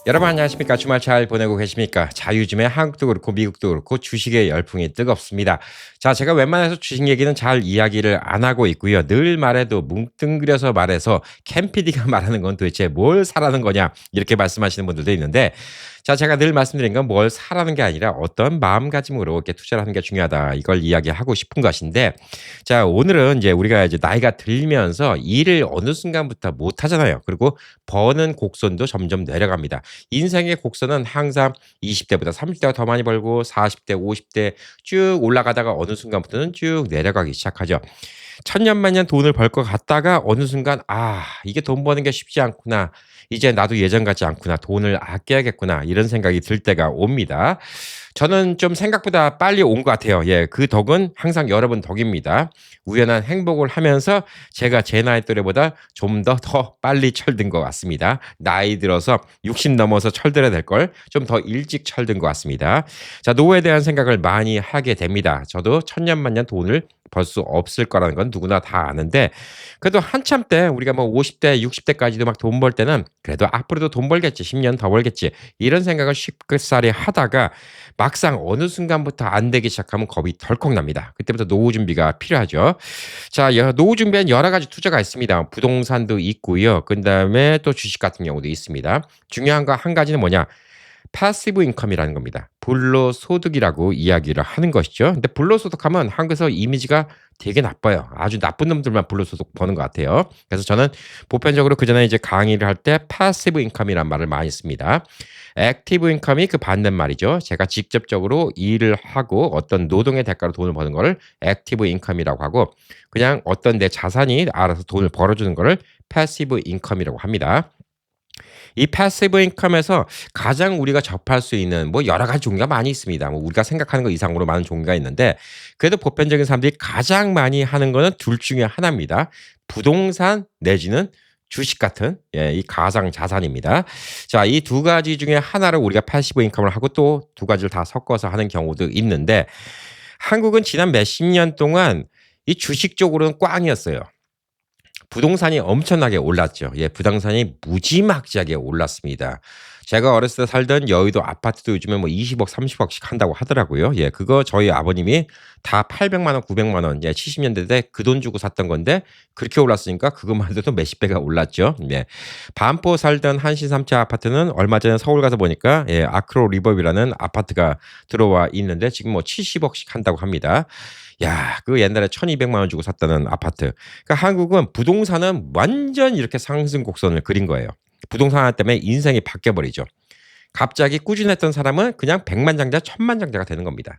여러분 안녕하십니까? 주말 잘 보내고 계십니까? 자, 요즘에 한국도 그렇고 미국도 그렇고 주식의 열풍이 뜨겁습니다. 자, 제가 웬만해서 주식 얘기는 잘 이야기를 안 하고 있고요. 늘 말해도 뭉뚱그려서 말해서 캠 PD가 말하는 건 도대체 뭘 사라는 거냐 이렇게 말씀하시는 분들도 있는데, 자, 제가 늘 말씀드린 건 뭘 사라는 게 아니라 어떤 마음가짐으로 이렇게 투자를 하는 게 중요하다, 이걸 이야기하고 싶은 것인데, 자, 오늘은 이제 우리가 이제 나이가 들면서 일을 어느 순간부터 못 하잖아요. 그리고 버는 곡선도 점점 내려갑니다. 인생의 곡선은 항상 20대보다 30대가 더 많이 벌고 40대, 50대 쭉 올라가다가 어느 순간부터는 쭉 내려가기 시작하죠. 천년만년 돈을 벌 것 같다가 어느 순간 '아 이게 돈 버는 게 쉽지 않구나. 이제 나도 예전 같지 않구나. 돈을 아껴야겠구나.' 이런 생각이 들 때가 옵니다. 저는 좀 생각보다 빨리 온 것 같아요. 예. 그 덕은 항상 여러분 덕입니다. 우연한 행복을 하면서 제가 제 나이 또래보다 좀 더 빨리 철든 것 같습니다. 나이 들어서 60 넘어서 철들어야 될 걸 좀 더 일찍 철든 것 같습니다. 자, 노후에 대한 생각을 많이 하게 됩니다. 저도 천년만년 돈을 벌 수 없을 거라는 건 누구나 다 아는데, 그래도 한참 때 우리가 뭐 50대, 60대까지도 막 돈 벌 때는 그래도 '앞으로도 돈 벌겠지. 10년 더 벌겠지.' 이런 생각을 쉽게 하다가 막상 어느 순간부터 안 되기 시작하면 겁이 덜컥 납니다. 그때부터 노후 준비가 필요하죠. 자, 노후 준비엔 여러 가지 투자가 있습니다. 부동산도 있고요. 그다음에 또 주식 같은 경우도 있습니다. 중요한 거 한 가지는 뭐냐? 패시브 인컴이라는 겁니다. 불로소득이라고 이야기를 하는 것이죠. 근데 불로소득하면 한국에서 이미지가 되게 나빠요. 아주 나쁜 놈들만 불로소득 버는 것 같아요. 그래서 저는 보편적으로 그전에 이제 강의를 할 때 패시브 인컴이란 말을 많이 씁니다. 액티브 인컴이 그 반대말이죠. 제가 직접적으로 일을 하고 어떤 노동의 대가로 돈을 버는 거를 액티브 인컴이라고 하고, 그냥 어떤 내 자산이 알아서 돈을 벌어주는 거를 패시브 인컴이라고 합니다. 이 패시브 인컴에서 가장 우리가 접할 수 있는 뭐 여러 가지 종류가 많이 있습니다. 뭐 우리가 생각하는 것 이상으로 많은 종류가 있는데, 그래도 보편적인 사람들이 가장 많이 하는 거는 둘 중에 하나입니다. 부동산 내지는 주식 같은, 이 가상 자산입니다. 자, 이 두 가지 중에 하나를 우리가 패시브 인컴을 하고 또 두 가지를 다 섞어서 하는 경우도 있는데, 한국은 지난 몇십 년 동안 이 주식 쪽으로는 꽝이었어요. 부동산이 엄청나게 올랐죠. 예, 부동산이 무지막지하게 올랐습니다. 제가 어렸을 때 살던 여의도 아파트도 요즘에 뭐 20억, 30억씩 한다고 하더라고요. 예, 그거 저희 아버님이 다 800만 원, 900만 원, 70년대 때 그 돈 주고 샀던 건데, 그렇게 올랐으니까 그것만 해도 몇십 배가 올랐죠. 예. 반포 살던 한신 3차 아파트는 얼마 전에 서울 가서 보니까 아크로 리버비라는 아파트가 들어와 있는데 지금 뭐 70억씩 한다고 합니다. 야, 그 옛날에 1,200만 원 주고 샀다는 아파트. 그러니까 한국은 부동산은 완전 이렇게 상승 곡선을 그린 거예요. 부동산 하나 때문에 인생이 바뀌어 버리죠. 갑자기 꾸준했던 사람은 그냥 백만장자, 천만장자가 되는 겁니다.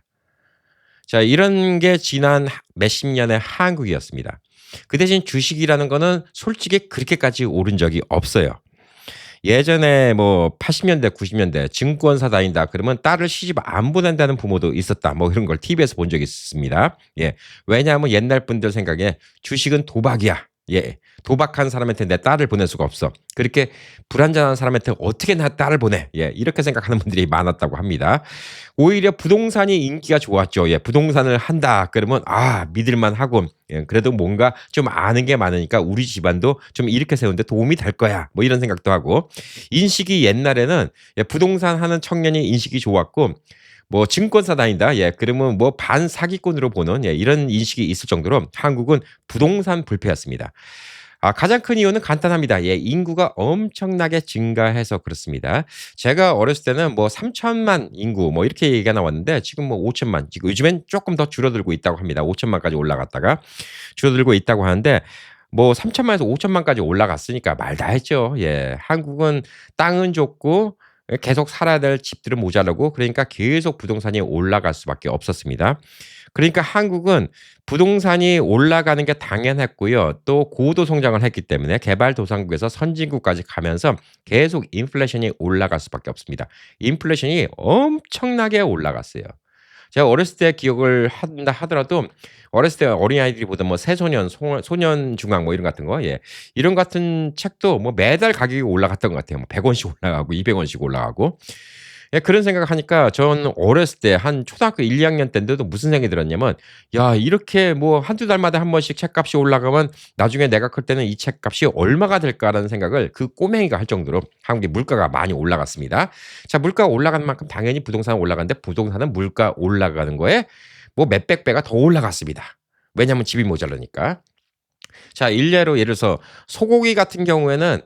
자, 이런 게 지난 몇십 년의 한국이었습니다. 그 대신 주식이라는 거는 솔직히 그렇게까지 오른 적이 없어요. 예전에 뭐 80년대, 90년대 증권사 다닌다 그러면 딸을 시집 안 보낸다는 부모도 있었다. 뭐 이런 걸 TV에서 본 적이 있습니다. 예. 왜냐하면 옛날 분들 생각에 주식은 도박이야. 예. 도박한 사람한테 내 딸을 보낼 수가 없어. 그렇게 불안전한 사람한테 어떻게 나 딸을 보내? 예. 이렇게 생각하는 분들이 많았다고 합니다. 오히려 부동산이 인기가 좋았죠. 예. 부동산을 한다 그러면 믿을만 하고, 예, 그래도 뭔가 좀 아는 게 많으니까 우리 집안도 좀 일으켜 세우는데 도움이 될 거야. 뭐 이런 생각도 하고, 인식이 옛날에는 부동산 하는 청년이 인식이 좋았고, 뭐 증권사 다닌다. 예. 그러면 뭐 반사기꾼으로 보는, 이런 인식이 있을 정도로 한국은 부동산 불패였습니다. 가장 큰 이유는 간단합니다. 예. 인구가 엄청나게 증가해서 그렇습니다. 제가 어렸을 때는 뭐 3천만 인구 뭐 이렇게 얘기가 나왔는데 지금 뭐 5천만, 지금 요즘엔 조금 더 줄어들고 있다고 합니다. 5천만까지 올라갔다가 줄어들고 있다고 하는데, 뭐 3천만에서 5천만까지 올라갔으니까 말 다 했죠. 예. 한국은 땅은 좋고 계속 살아야 될 집들은 모자라고, 그러니까 계속 부동산이 올라갈 수밖에 없었습니다. 그러니까 한국은 부동산이 올라가는 게 당연했고요. 또 고도 성장을 했기 때문에 개발도상국에서 선진국까지 가면서 계속 인플레이션이 올라갈 수밖에 없습니다. 인플레이션이 엄청나게 올라갔어요. 제가 어렸을 때 기억을 한다 하더라도, 어렸을 때 어린아이들이 보던 뭐 새소년, 소년 중앙 뭐 이런 같은 거, 이런 같은 책도 뭐 매달 가격이 올라갔던 것 같아요. 뭐 100원씩 올라가고 200원씩 올라가고. 예, 그런 생각을 하니까 전 어렸을 때 한 초등학교 1, 2학년 때인데도 무슨 생각이 들었냐면 야, 이렇게 뭐 한두 달마다 한 번씩 책값이 올라가면 나중에 내가 클 때는 이 책값이 얼마가 될까라는 생각을 그 꼬맹이가 할 정도로 한국의 물가가 많이 올라갔습니다. 자, 물가가 올라가는 만큼 당연히 부동산은 올라가는데 부동산은 물가 올라가는 거에 뭐 몇백 배가 더 올라갔습니다. 왜냐하면 집이 모자라니까. 자, 일례로 예를 들어서 소고기 같은 경우에는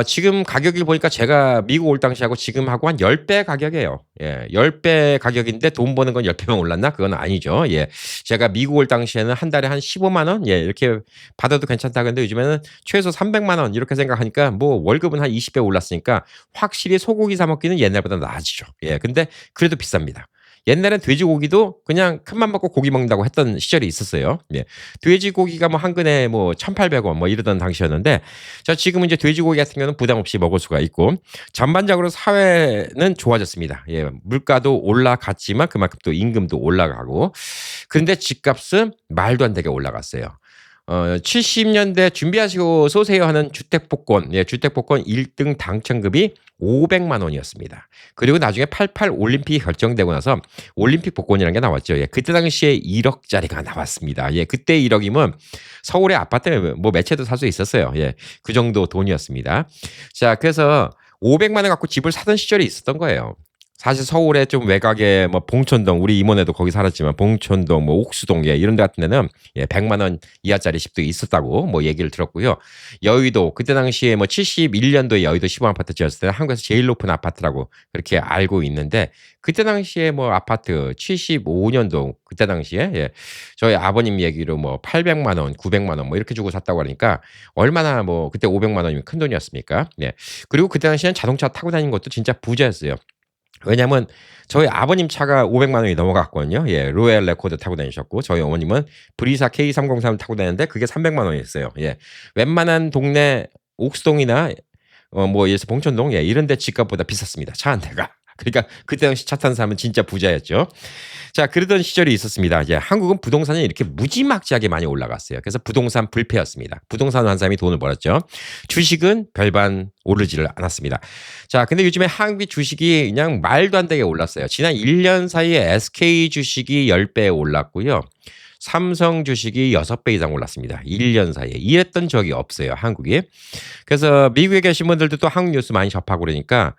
지금 가격을 보니까 제가 미국 올 당시하고 지금하고 한 10배 가격이에요. 예. 10배 가격인데 돈 버는 건 10배만 올랐나? 그건 아니죠. 예. 제가 미국 올 당시에는 한 달에 한 15만 원? 예. 이렇게 받아도 괜찮다. 근데 요즘에는 최소 300만 원 이렇게 생각하니까 뭐 월급은 한 20배 올랐으니까 확실히 소고기 사 먹기는 옛날보다 나아지죠. 예. 근데 그래도 비쌉니다. 옛날엔 돼지고기도 그냥 큰맘 먹고 고기 먹는다고 했던 시절이 있었어요. 예. 돼지고기가 뭐 한 근에 뭐 1,800원 뭐 이러던 당시였는데 자, 지금은 이제 돼지고기 같은 경우는 부담 없이 먹을 수가 있고 전반적으로 사회는 좋아졌습니다. 예. 물가도 올라갔지만 그만큼 또 임금도 올라가고 그런데 집값은 말도 안 되게 올라갔어요. 70년대 준비하시고 쏘세요 하는 주택복권, 예, 주택복권 1등 당첨금이 500만 원이었습니다. 그리고 나중에 88 올림픽이 결정되고 나서 올림픽 복권이라는 게 나왔죠. 예, 그때 당시에 1억짜리가 나왔습니다. 예, 그때 1억이면 서울의 아파트 뭐 몇 채도 살 수 있었어요. 예, 그 정도 돈이었습니다. 자, 그래서 500만 원 갖고 집을 사던 시절이 있었던 거예요. 사실 서울에 좀 외곽에 뭐 봉천동 우리 이모네도 거기 살았지만 봉천동 뭐 옥수동 예, 이런 데 같은 데는 예, 100만 원 이하짜리 집도 있었다고 뭐 얘기를 들었고요. 여의도 그때 당시에 뭐 71년도에 여의도 시범 아파트 지었을 때 한국에서 제일 높은 아파트라고 그렇게 알고 있는데 그때 당시에 뭐 아파트 75년도 그때 당시에 예, 저희 아버님 얘기로 뭐 800만 원, 900만 원 뭐 이렇게 주고 샀다고 하니까 얼마나 뭐 그때 500만 원이면 큰 돈이었습니까? 예. 그리고 그때 당시에는 자동차 타고 다니는 것도 진짜 부자였어요. 왜냐면 저희 아버님 차가 500만 원이 넘어갔거든요. 예, 로얄 레코드 타고 다니셨고 저희 어머님은 브리사 K303 타고 다녔는데 그게 300만 원이었어요. 예, 웬만한 동네 옥수동이나 뭐 예를 들어서 봉천동 예, 이런 데 집값보다 비쌌습니다. 차 한 대가. 그러니까 그때 당시 차 탄 사람은 진짜 부자였죠. 자, 그러던 시절이 있었습니다. 이제 한국은 부동산이 이렇게 무지막지하게 많이 올라갔어요. 그래서 부동산 불패였습니다. 부동산 한 사람이 돈을 벌었죠. 주식은 별반 오르지를 않았습니다. 자, 근데 요즘에 한국의 주식이 그냥 말도 안 되게 올랐어요. 지난 1년 사이에 SK 주식이 10배 올랐고요. 삼성 주식이 6배 이상 올랐습니다. 1년 사이에. 이랬던 적이 없어요, 한국이. 그래서 미국에 계신 분들도 또 한국 뉴스 많이 접하고 그러니까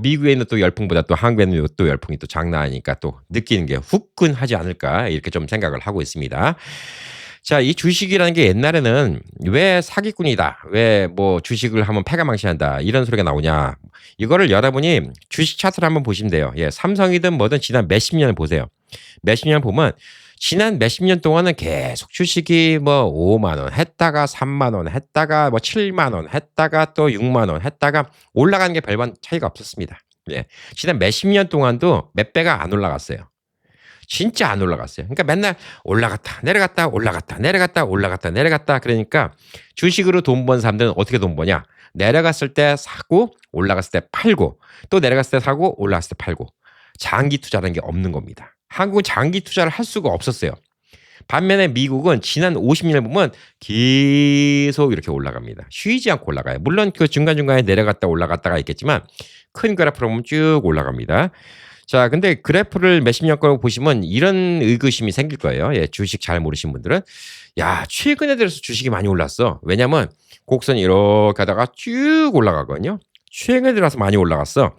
미국에 있는 또 열풍보다 또 한국에 있는 또 열풍이 또 장난 아니니까 또 느끼는 게 후끈하지 않을까 이렇게 좀 생각을 하고 있습니다. 자, 이 주식이라는 게 옛날에는 왜 사기꾼이다, 왜 뭐 주식을 하면 패가망신한다 이런 소리가 나오냐. 이거를 여러분이 주식 차트를 한번 보시면 돼요. 예, 삼성이든 뭐든 지난 몇십 년을 보세요. 몇십 년 보면 지난 몇십 년 동안은 계속 주식이 뭐 5만 원 했다가 3만 원 했다가 뭐 7만 원 했다가 또 6만 원 했다가 올라가는 게 별반 차이가 없었습니다. 예. 지난 몇십 년 동안도 몇 배가 안 올라갔어요. 진짜 안 올라갔어요. 그러니까 맨날 올라갔다 내려갔다 올라갔다 내려갔다 올라갔다 내려갔다 그러니까 주식으로 돈 번 사람들은 어떻게 돈 버냐? 내려갔을 때 사고 올라갔을 때 팔고 또 내려갔을 때 사고 올라갔을 때 팔고 장기 투자라는 게 없는 겁니다. 한국은 장기 투자를 할 수가 없었어요. 반면에 미국은 지난 50년을 보면 계속 이렇게 올라갑니다. 쉬지 않고 올라가요. 물론 그 중간중간에 내려갔다 올라갔다가 있겠지만 큰 그래프로 보면 쭉 올라갑니다. 자, 근데 그래프를 몇십 년 거 보시면 이런 의구심이 생길 거예요. 예, 주식 잘 모르신 분들은. 야, 최근에 들어서 주식이 많이 올랐어. 왜냐면 곡선이 이렇게 하다가 쭉 올라가거든요. 최근에 들어서 많이 올라갔어.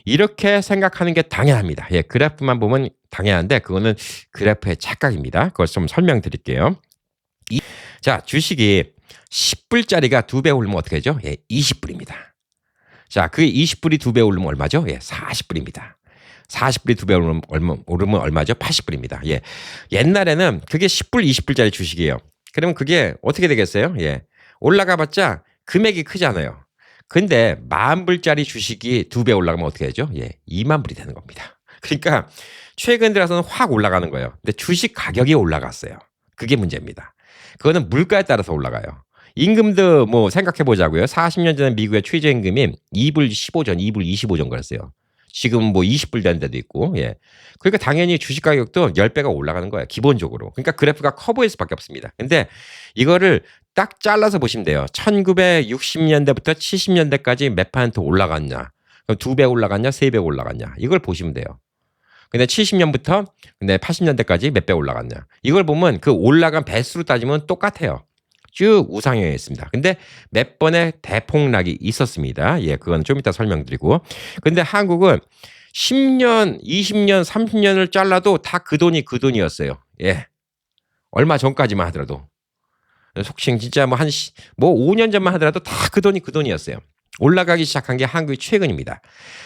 이렇게 생각하는 게 당연합니다. 예, 그래프만 보면 당연한데 그거는 그래프의 착각입니다. 그걸 좀 설명드릴게요. 자, 주식이 10불짜리가 2배 오르면 어떻게 되죠? 예, 20불입니다. 자, 그 20불이 2배 오르면 얼마죠? 예, 40불입니다. 40불이 2배 오르면 얼마죠? 80불입니다. 예. 옛날에는 그게 10불, 20불짜리 주식이에요. 그러면 그게 어떻게 되겠어요? 예. 올라가 봤자 금액이 크잖아요. 근데 10,000불짜리 주식이 2배 올라가면 어떻게 되죠? 예. 20,000불이 되는 겁니다. 그러니까 최근 들어서는 확 올라가는 거예요. 근데 주식 가격이 올라갔어요. 그게 문제입니다. 그거는 물가에 따라서 올라가요. 임금도 뭐 생각해 보자고요. 40년 전에 미국의 최저임금이 2불 15전, 2불 25전 그랬어요. 지금 뭐 20불 되는 데도 있고, 예. 그러니까 당연히 주식 가격도 10배가 올라가는 거예요. 기본적으로. 그러니까 그래프가 커 보일 수밖에 없습니다. 근데 이거를 딱 잘라서 보시면 돼요. 1960년대부터 70년대까지 몇 퍼센트 올라갔냐. 그럼 2배 올라갔냐, 3배 올라갔냐. 이걸 보시면 돼요. 근데 70년부터 근데 80년대까지 몇 배 올라갔냐. 이걸 보면 그 올라간 배수로 따지면 똑같아요. 쭉 우상향했습니다. 근데 몇 번의 대폭락이 있었습니다. 예, 그건 좀 이따 설명드리고. 근데 한국은 10년, 20년, 30년을 잘라도 다 그 돈이 그 돈이었어요. 예. 얼마 전까지만 하더라도. 속칭 진짜 뭐 5년 전만 하더라도 다 그 돈이 그 돈이었어요. 올라가기 시작한 게 한국이 최근입니다.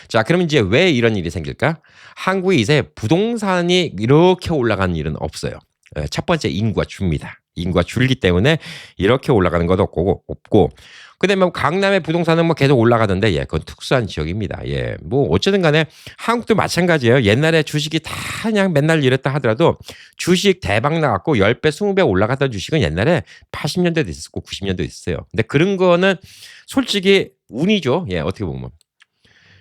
자, 그러면 이제 왜 이런 일이 생길까? 한국이 이제 부동산이 이렇게 올라가는 일은 없어요. 첫 번째 인구가 줍니다. 인구가 줄기 때문에 이렇게 올라가는 것도 없고 그다음에 뭐 강남의 부동산은 뭐 계속 올라가던데 예, 그건 특수한 지역입니다. 예, 뭐 어쨌든 간에 한국도 마찬가지예요. 옛날에 주식이 다 그냥 맨날 이랬다 하더라도 주식 대박 나갖고 10배, 20배 올라갔던 주식은 옛날에 80년대도 있었고 90년대도 있었어요. 근데 그런 거는 솔직히 운이죠. 예, 어떻게 보면.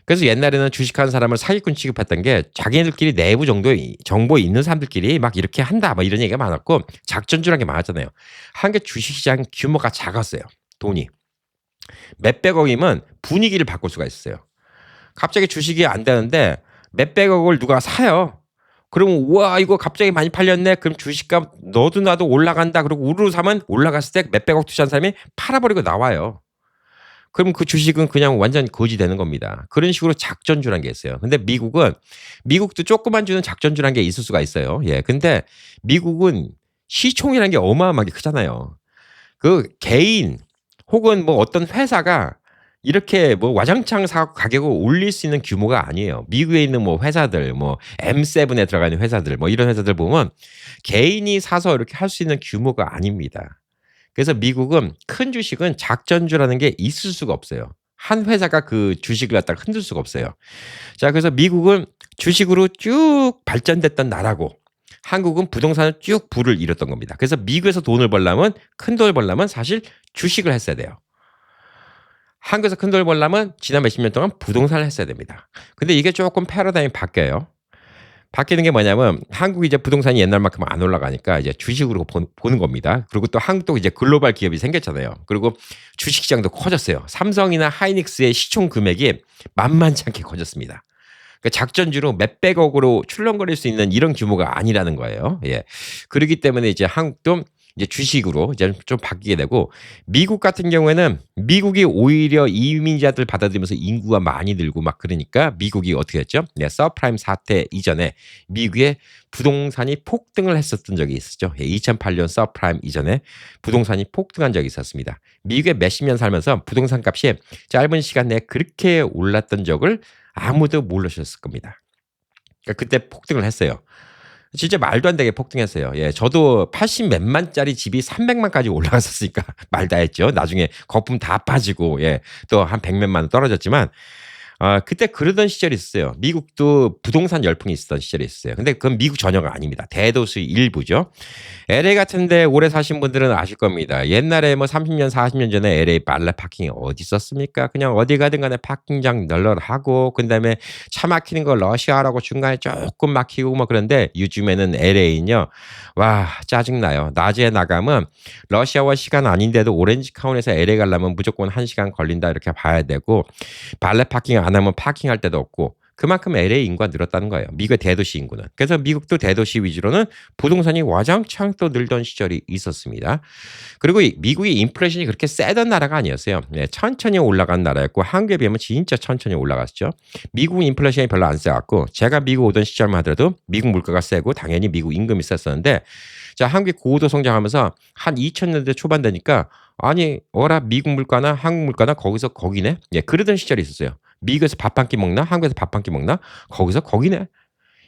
그래서 옛날에는 주식하는 사람을 사기꾼 취급했던 게 자기네들끼리 내부 정도의 정보에 있는 사람들끼리 막 이렇게 한다 막 이런 얘기가 많았고 작전주라는 게 많았잖아요. 한국 주식시장 규모가 작았어요. 돈이. 몇백억이면 분위기를 바꿀 수가 있어요. 갑자기 주식이 안 되는데 몇백억을 누가 사요. 그러면 우와 이거 갑자기 많이 팔렸네. 그럼 주식값 너도 나도 올라간다. 그리고 우르르 사면 올라갔을 때 몇백억 투자한 사람이 팔아버리고 나와요. 그럼 그 주식은 그냥 완전 거지 되는 겁니다. 그런 식으로 작전주라는 게 있어요. 근데 미국도 조그만 주는 작전주라는 게 있을 수가 있어요. 예. 근데 미국은 시총이라는 게 어마어마하게 크잖아요. 그 개인 혹은 뭐 어떤 회사가 이렇게 뭐 와장창 사고 가격을 올릴 수 있는 규모가 아니에요. 미국에 있는 뭐 회사들, 뭐 M7에 들어가 있는 회사들, 뭐 이런 회사들 보면 개인이 사서 이렇게 할 수 있는 규모가 아닙니다. 그래서 미국은 큰 주식은 작전주라는 게 있을 수가 없어요. 한 회사가 그 주식을 갖다가 흔들 수가 없어요. 자, 그래서 미국은 주식으로 쭉 발전됐던 나라고 한국은 부동산을 쭉 부를 잃었던 겁니다. 그래서 미국에서 돈을 벌려면 큰 돈을 벌려면 사실 주식을 했어야 돼요. 한국에서 큰 돈을 벌려면 지난 몇십 년 동안 부동산을 했어야 됩니다. 근데 이게 조금 패러다임이 바뀌어요. 바뀌는 게 뭐냐면 한국이 이제 부동산이 옛날만큼 안 올라가니까 이제 주식으로 보는 겁니다. 그리고 또 한국도 이제 글로벌 기업이 생겼잖아요. 그리고 주식시장도 커졌어요. 삼성이나 하이닉스의 시총 금액이 만만치 않게 커졌습니다. 그러니까 작전주로 몇백억으로 출렁거릴 수 있는 이런 규모가 아니라는 거예요. 예. 그렇기 때문에 이제 한국도 이제 주식으로 이제 좀 바뀌게 되고 미국 같은 경우에는 미국이 오히려 이민자들 받아들이면서 인구가 많이 늘고 막 그러니까 미국이 어떻게 했죠? 네, 서프라임 사태 이전에 미국의 부동산이 폭등을 했었던 적이 있었죠. 2008년 서프라임 이전에 부동산이 폭등한 적이 있었습니다. 미국에 몇십 년 살면서 부동산 값이 짧은 시간 내에 그렇게 올랐던 적을 아무도 모르셨을 겁니다. 그러니까 그때 폭등을 했어요. 진짜 말도 안 되게 폭등했어요. 예, 저도 80 몇만짜리 집이 300만까지 올라갔었으니까 말 다 했죠. 나중에 거품 다 빠지고 예, 또 한 100몇만 원 떨어졌지만 그때 그러던 시절이 있었어요. 미국도 부동산 열풍이 있었던 시절이 있었어요. 근데 그건 미국 전역은 아닙니다. 대도시 일부죠. LA 같은데 오래 사신 분들은 아실 겁니다. 옛날에 뭐 30년, 40년 전에 LA 발레 파킹이 어디 있었습니까? 그냥 어디 가든 간에 파킹장 널널하고 그다음에 차 막히는 거 러시아라고 중간에 조금 막히고 뭐 그런데 요즘에는 LA는요. 와, 짜증나요. 낮에 나가면 러시아와 시간 아닌데도 오렌지 카운티에서 LA 가려면 무조건 1시간 걸린다 이렇게 봐야 되고 발레 파킹 안 하면 파킹할 데도 없고 그만큼 LA 인구가 늘었다는 거예요. 미국의 대도시 인구는. 그래서 미국도 대도시 위주로는 부동산이 와장창 또 늘던 시절이 있었습니다. 그리고 미국이 인플레이션이 그렇게 세던 나라가 아니었어요. 네, 천천히 올라간 나라였고 한국에 비하면 진짜 천천히 올라갔죠. 미국은 인플레이션이 별로 안 세갖고 제가 미국 오던 시절만 하더라도 미국 물가가 세고 당연히 미국 임금이 셌었는데 자, 한국이 고도 성장하면서 한 2000년대 초반 되니까 아니 어라 미국 물가나 한국 물가나 거기서 거기네. 예, 그러던 시절이 있었어요. 미국에서 밥 한 끼 먹나? 한국에서 밥 한 끼 먹나? 거기서 거기네.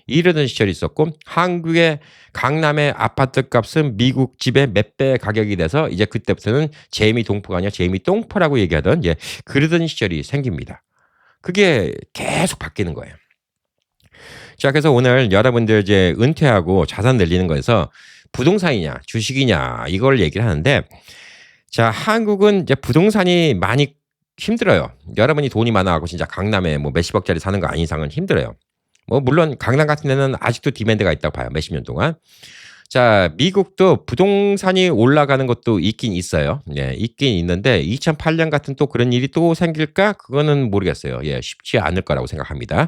이러던 시절이 있었고 한국의 강남의 아파트 값은 미국 집의 몇 배 가격이 돼서 이제 그때부터는 제이미 동포가 아니라 제이미 똥포라고 얘기하던 예, 그러던 시절이 생깁니다. 그게 계속 바뀌는 거예요. 자, 그래서 오늘 여러분들 이제 은퇴하고 자산 늘리는 거에서 부동산이냐 주식이냐 이걸 얘기를 하는데 자, 한국은 이제 부동산이 많이 힘들어요. 여러분이 돈이 많아가고 진짜 강남에 뭐 몇십억짜리 사는 거 아닌 이상은 힘들어요. 뭐 물론 강남 같은 데는 아직도 디맨드가 있다고 봐요. 몇십 년 동안. 자, 미국도 부동산이 올라가는 것도 있긴 있어요. 예, 있긴 있는데 2008년 같은 또 그런 일이 또 생길까? 그거는 모르겠어요. 예, 쉽지 않을 거라고 생각합니다.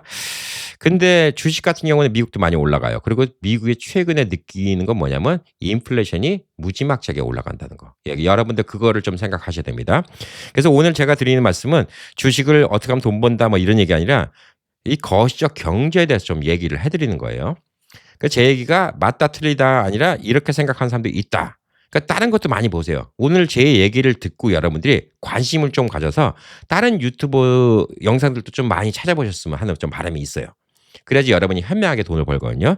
근데 주식 같은 경우는 미국도 많이 올라가요. 그리고 미국이 최근에 느끼는 건 뭐냐면 인플레이션이 무지막지하게 올라간다는 거. 예, 여러분들 그거를 좀 생각하셔야 됩니다. 그래서 오늘 제가 드리는 말씀은 주식을 어떻게 하면 돈 번다 뭐 이런 얘기 아니라 이 거시적 경제에 대해서 좀 얘기를 해드리는 거예요. 제 얘기가 맞다 틀리다 아니라 이렇게 생각하는 사람도 있다. 그러니까 다른 것도 많이 보세요. 오늘 제 얘기를 듣고 여러분들이 관심을 좀 가져서 다른 유튜브 영상들도 좀 많이 찾아보셨으면 하는 좀 바람이 있어요. 그래야지 여러분이 현명하게 돈을 벌거든요.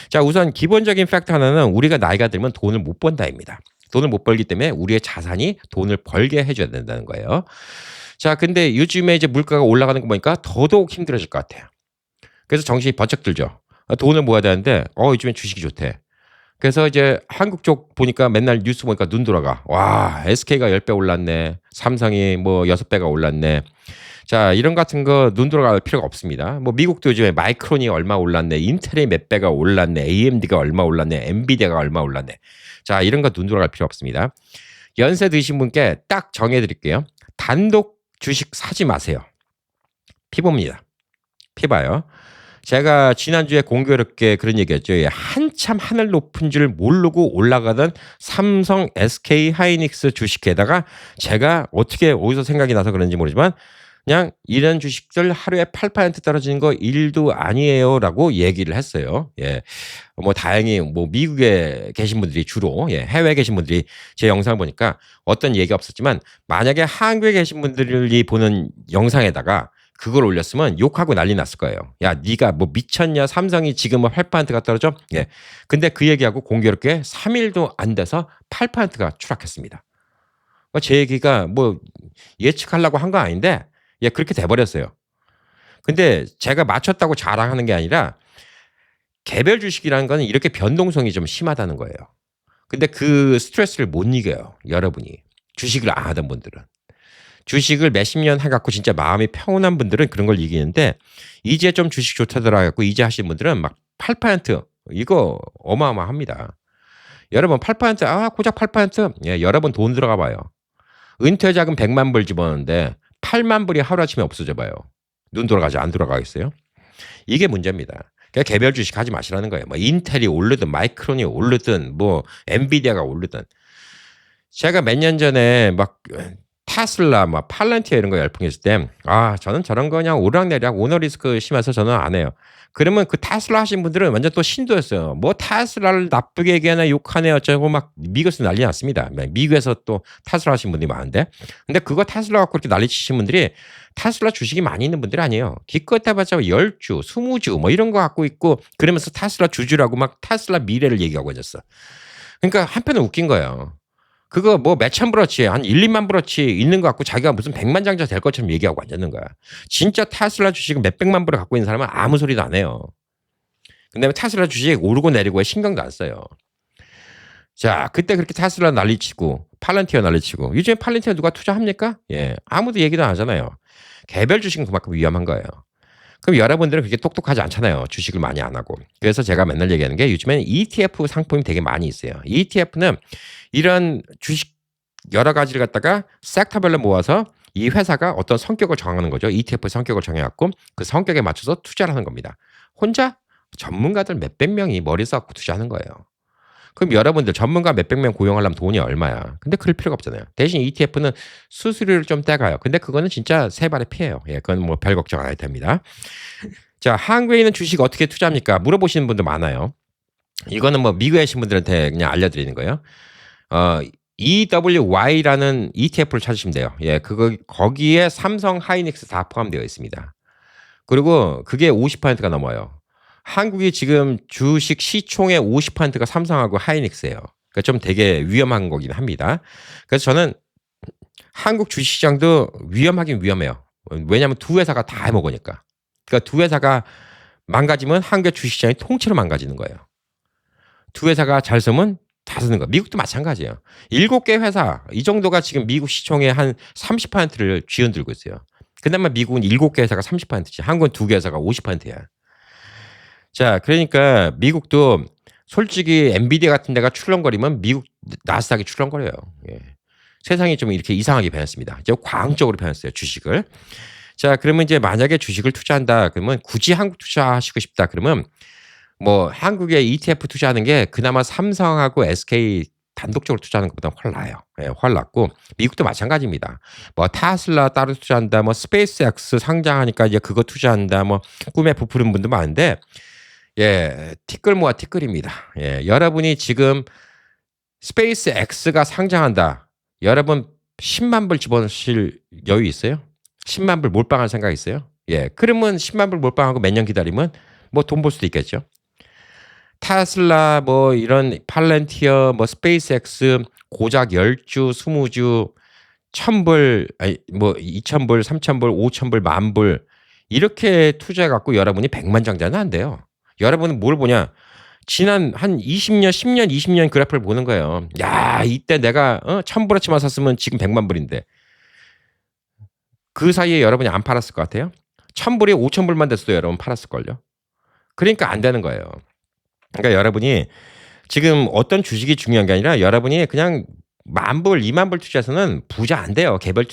자, 우선 기본적인 팩트 하나는 우리가 나이가 들면 돈을 못 번다입니다. 돈을 못 벌기 때문에 우리의 자산이 돈을 벌게 해줘야 된다는 거예요. 자, 근데 요즘에 이제 물가가 올라가는 거 보니까 더더욱 힘들어질 것 같아요. 그래서 정신이 번쩍 들죠. 돈을 모아야 되는데, 요즘엔 주식이 좋대. 그래서 이제 한국 쪽 보니까 맨날 뉴스 보니까 눈 돌아가. 와, SK가 10배 올랐네. 삼성이 뭐 6배가 올랐네. 자, 이런 같은 거 눈 돌아갈 필요가 없습니다. 뭐 미국도 요즘에 마이크론이 얼마 올랐네. 인텔이 몇 배가 올랐네. AMD가 얼마 올랐네. 엔비디아가 얼마 올랐네. 자, 이런 거 눈 돌아갈 필요 없습니다. 연세 드신 분께 딱 정해드릴게요. 단독 주식 사지 마세요. 피봅니다. 피봐요. 제가 지난주에 공교롭게 그런 얘기했죠. 한참 하늘 높은 줄 모르고 올라가던 삼성, SK 하이닉스 주식에다가 제가 어떻게 어디서 생각이 나서 그런지 모르지만 그냥 이런 주식들 하루에 8% 떨어지는 거 일도 아니에요라고 얘기를 했어요. 예. 뭐 다행히 뭐 미국에 계신 분들이 주로 해외에 계신 분들이 제 영상을 보니까 어떤 얘기 없었지만 만약에 한국에 계신 분들이 보는 영상에다가 그걸 올렸으면 욕하고 난리 났을 거예요. 야, 네가 뭐 미쳤냐? 삼성이 지금 8%가 떨어져? 예. 근데 그 얘기하고 공교롭게 3일도 안 돼서 8%가 추락했습니다. 제 얘기가 뭐 예측하려고 한 거 아닌데 그렇게 돼버렸어요. 근데 제가 맞췄다고 자랑하는 게 아니라 개별 주식이라는 건 이렇게 변동성이 좀 심하다는 거예요. 근데 그 스트레스를 못 이겨요. 여러분이. 주식을 안 하던 분들은. 주식을 몇십 년 해갖고 진짜 마음이 평온한 분들은 그런 걸 이기는데 이제 좀 주식 좋다더라 갖고 이제 하시는 분들은 막 8% 이거 어마어마합니다. 여러분 8% 고작 8% 여러분 돈 들어가 봐요. 은퇴 자금 100만 불 집어넣는데 8만 불이 하루아침에 없어져 봐요. 눈 돌아가지 안 돌아가겠어요? 이게 문제입니다. 그러니까 개별 주식 하지 마시라는 거예요. 뭐 인텔이 오르든 마이크론이 오르든 뭐 엔비디아가 오르든 제가 몇 년 전에 막 테슬라, 막 팔란티아 이런 거 열풍했을 때, 저는 저런 거 그냥 오르락내리락 오너 리스크 심해서 저는 안 해요. 그러면 그 테슬라 하신 분들은 완전 또 신도였어요. 뭐 테슬라를 나쁘게 얘기하나 욕하네 어쩌고 막 미국에서 난리 났습니다. 미국에서 또 테슬라 하신 분들이 많은데, 근데 그거 테슬라 갖고 이렇게 난리 치신 분들이 테슬라 주식이 많이 있는 분들이 아니에요. 기껏 해봤자 10주, 20주 뭐 이런 거 갖고 있고 그러면서 테슬라 주주라고 막 테슬라 미래를 얘기하고 있었어. 그러니까 한편은 웃긴 거예요. 그거 뭐 몇천 브러치 한 1, 2만 브러치 있는 거 갖고 자기가 무슨 백만장자 될 것처럼 얘기하고 앉았는 거야. 진짜 테슬라 주식은 몇백만 불을 갖고 있는 사람은 아무 소리도 안 해요. 근데 테슬라 주식 오르고 내리고에 신경도 안 써요. 자, 그때 그렇게 테슬라 난리치고 팔란티어 난리치고 요즘에 팔란티어 누가 투자합니까? 아무도 얘기도 안 하잖아요. 개별 주식은 그만큼 위험한 거예요. 그럼 여러분들은 그렇게 똑똑하지 않잖아요. 주식을 많이 안 하고. 그래서 제가 맨날 얘기하는 게 요즘에는 ETF 상품이 되게 많이 있어요. ETF는 이런 주식 여러 가지를 갖다가 섹터별로 모아서 이 회사가 어떤 성격을 정하는 거죠. ETF 성격을 정해갖고 그 성격에 맞춰서 투자를 하는 겁니다. 혼자 전문가들 몇백 명이 머리 써갖고 투자하는 거예요. 그럼 여러분들 전문가 몇백 명 고용하려면 돈이 얼마야? 근데 그럴 필요가 없잖아요. 대신 ETF는 수수료를 좀 떼가요. 근데 그거는 진짜 세 발의 피해요. 그건 뭐 별 걱정 안 해도 됩니다. 자, 한국에 있는 주식 어떻게 투자합니까? 물어보시는 분들 많아요. 이거는 뭐 미국에 계신 분들한테 그냥 알려드리는 거예요. EWY라는 ETF를 찾으시면 돼요. 거기에 삼성 하이닉스 다 포함되어 있습니다. 그리고 그게 50%가 넘어요. 한국이 지금 주식 시총의 50%가 삼성하고 하이닉스예요. 그러니까 좀 되게 위험한 거긴 합니다. 그래서 저는 한국 주식시장도 위험하긴 위험해요. 왜냐하면 두 회사가 다 해먹으니까. 그러니까 두 회사가 망가지면 한국 주식시장이 통째로 망가지는 거예요. 두 회사가 잘 서면 다 쓰는 거. 미국도 마찬가지예요. 7개 회사 이 정도가 지금 미국 시총의 한 30%를 쥐어들고 있어요. 그나마 미국은 7개 회사가 30%지. 한국은 2개 회사가 50%야. 자, 그러니까 미국도 솔직히 엔비디아 같은 데가 출렁거리면 미국 나스닥이 출렁거려요. 예. 세상이 좀 이렇게 이상하게 변했습니다. 이제 과학적으로 변했어요, 주식을. 자, 그러면 이제 만약에 주식을 투자한다 그러면 굳이 한국 투자하시고 싶다 그러면 뭐 한국에 ETF 투자하는 게 그나마 삼성하고 SK 단독적으로 투자하는 것보다 훨 나아요. 예, 훨 낫고 미국도 마찬가지입니다. 뭐 테슬라 따로 투자한다, 뭐 스페이스X 상장하니까 이제 그거 투자한다, 뭐 꿈에 부푸는 분도 많은데 예, 티끌 모아 티끌입니다. 예, 여러분이 지금 스페이스X가 상장한다. 여러분 10만 불 집어넣으실 여유 있어요? 10만 불 몰빵할 생각 있어요? 예, 그러면 10만 불 몰빵하고 몇 년 기다리면 뭐 돈 벌 수도 있겠죠. 테슬라 뭐 이런 팔렌티어 뭐 스페이스X 고작 10주, 20주 1000불 아니 뭐 2000불, 3000불, 5000불, 만불 이렇게 투자해 갖고 여러분이 백만장자는 안 돼요. 여러분은 뭘 보냐? 지난 한 20년, 10년, 20년 그래프를 보는 거예요. 야, 이때 내가 1000불어치만 샀으면 지금 100만 불인데. 그 사이에 여러분이 안 팔았을 것 같아요? 1000불이 5000불만 됐어도 여러분 팔았을걸요? 그러니까 안 되는 거예요. 그러니까 여러분이 지금 어떤 주식이 중요한 게 아니라 여러분이 그냥 10,000불, 20,000불 투자해서는 부자 안 돼요. 개별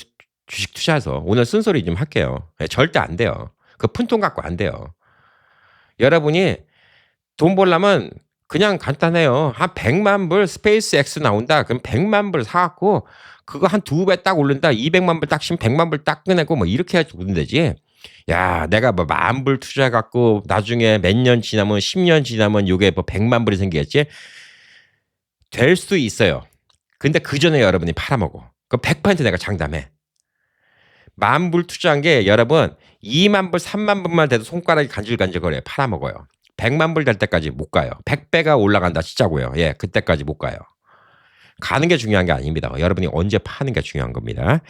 주식 투자해서. 오늘 쓴소리 좀 할게요. 절대 안 돼요. 그 푼돈 갖고 안 돼요. 여러분이 돈 벌려면 그냥 간단해요. 한 100만 불 스페이스X 나온다. 그럼 100만 불 사갖고 그거 한 2배 딱 오른다. 200만 불 딱 치면 100만 불 딱 꺼내고 뭐 이렇게 해야지 오는 되지. 야, 내가 뭐 10,000불 투자해갖고 나중에 몇 년 지나면 10년 지나면 요게 뭐 100만 불이 생기겠지? 될 수도 있어요. 근데 그 전에 여러분이 팔아먹어. 그 100% 내가 장담해. 10,000불 투자한 게 여러분 2만 불, 3만 불만 돼도 손가락이 간질간질거려요. 팔아먹어요. 100만 불 될 때까지 못 가요. 100배가 올라간다 치자고요. 예, 그때까지 못 가요. 가는 게 중요한 게 아닙니다. 여러분이 언제 파는 게 중요한 겁니다.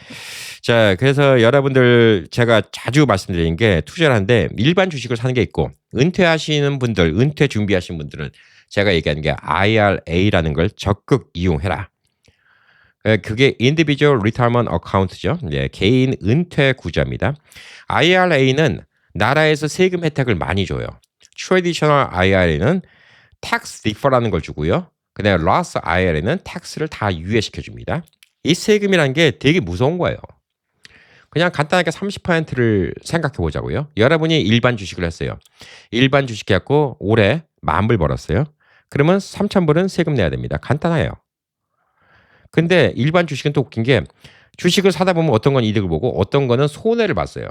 자, 그래서 여러분들 제가 자주 말씀드리는 게 투자를 하는데 일반 주식을 사는 게 있고 은퇴하시는 분들, 은퇴 준비하시는 분들은 제가 얘기하는 게 IRA라는 걸 적극 이용해라. 그게 Individual Retirement Account죠. 예, 개인 은퇴 구자입니다. IRA는 나라에서 세금 혜택을 많이 줘요. Traditional IRA는 tax defer라는 걸 주고요. 그다음에 Roth IRA는 텍스를 다 유예시켜 줍니다. 이 세금이라는 게 되게 무서운 거예요. 그냥 간단하게 30%를 생각해 보자고요. 여러분이 일반 주식을 했어요. 일반 주식 해갖고 올해 10,000불 벌었어요. 그러면 3,000불은 세금 내야 됩니다. 간단해요. 근데 일반 주식은 또 웃긴 게 주식을 사다 보면 어떤 건 이득을 보고 어떤 거는 손해를 봤어요.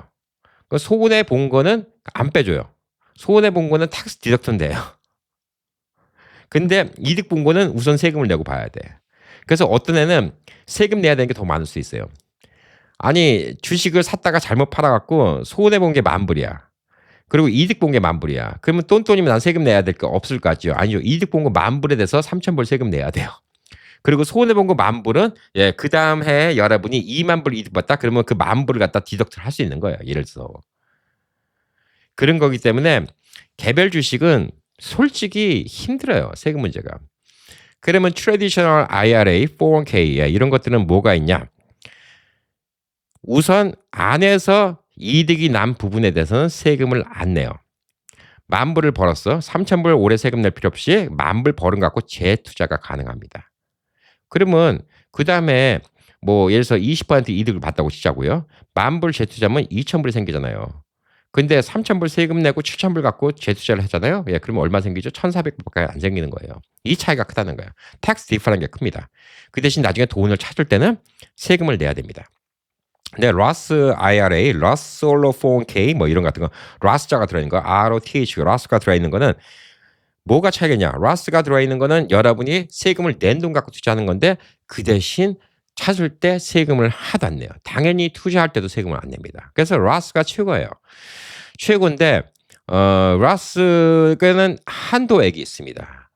그 손해 본 거는 안 빼줘요. 손해 본 거는 텍스 디덕트는 돼요. 근데 이득 본 거는 우선 세금을 내고 봐야 돼. 그래서 어떤 애는 세금 내야 되는 게 더 많을 수 있어요. 아니 주식을 샀다가 잘못 팔아갖고 손해 본 게 10,000불이야. 그리고 이득 본 게 10,000불이야. 그러면 똔똔이면 난 세금 내야 될 거 없을 것 같죠? 아니죠. 이득 본 거 10,000불에 대해서 3,000불 세금 내야 돼요. 그리고 손해 본 거 10,000불은 예, 그 다음 해에 여러분이 20,000불 이득 봤다. 그러면 그 10,000불을 갖다 디덕트를 할 수 있는 거예요. 예를 들어서. 그런 거기 때문에 개별 주식은 솔직히 힘들어요. 세금 문제가. 그러면 트래디셔널 IRA, 401k 이런 것들은 뭐가 있냐? 우선 안에서 이득이 난 부분에 대해서는 세금을 안 내요. 10,000불을 벌었어. 3,000불 올해 세금 낼 필요 없이 10,000불 벌은 갖고 재투자가 가능합니다. 그러면 그 다음에 뭐 예를 들어서 20% 이득을 봤다고 치자고요. 10,000불 재투자하면 2,000불이 생기잖아요. 근데 3,000불 세금 내고 7,000불 갖고 재투자를 하잖아요. 예, 그러면 얼마 생기죠? 1,400불밖에 안 생기는 거예요. 이 차이가 크다는 거예요. 텍스 디퍼라는 게 큽니다. 그 대신 나중에 돈을 찾을 때는 세금을 내야 됩니다. 근데 로스 IRA, 로스 솔로 401k 뭐 이런 같은 거, 로스자가 들어있는 거, ROTH, 로스가 들어있는 거는 뭐가 차이겠냐? 로스가 들어있는 거는 여러분이 세금을 낸 돈 갖고 투자하는 건데 그 대신 찾을 때 세금을 하나도 안 내요. 당연히 투자할 때도 세금을 안 냅니다. 그래서 로스가 최고예요. 최고인데 로스는 한도액이 있습니다.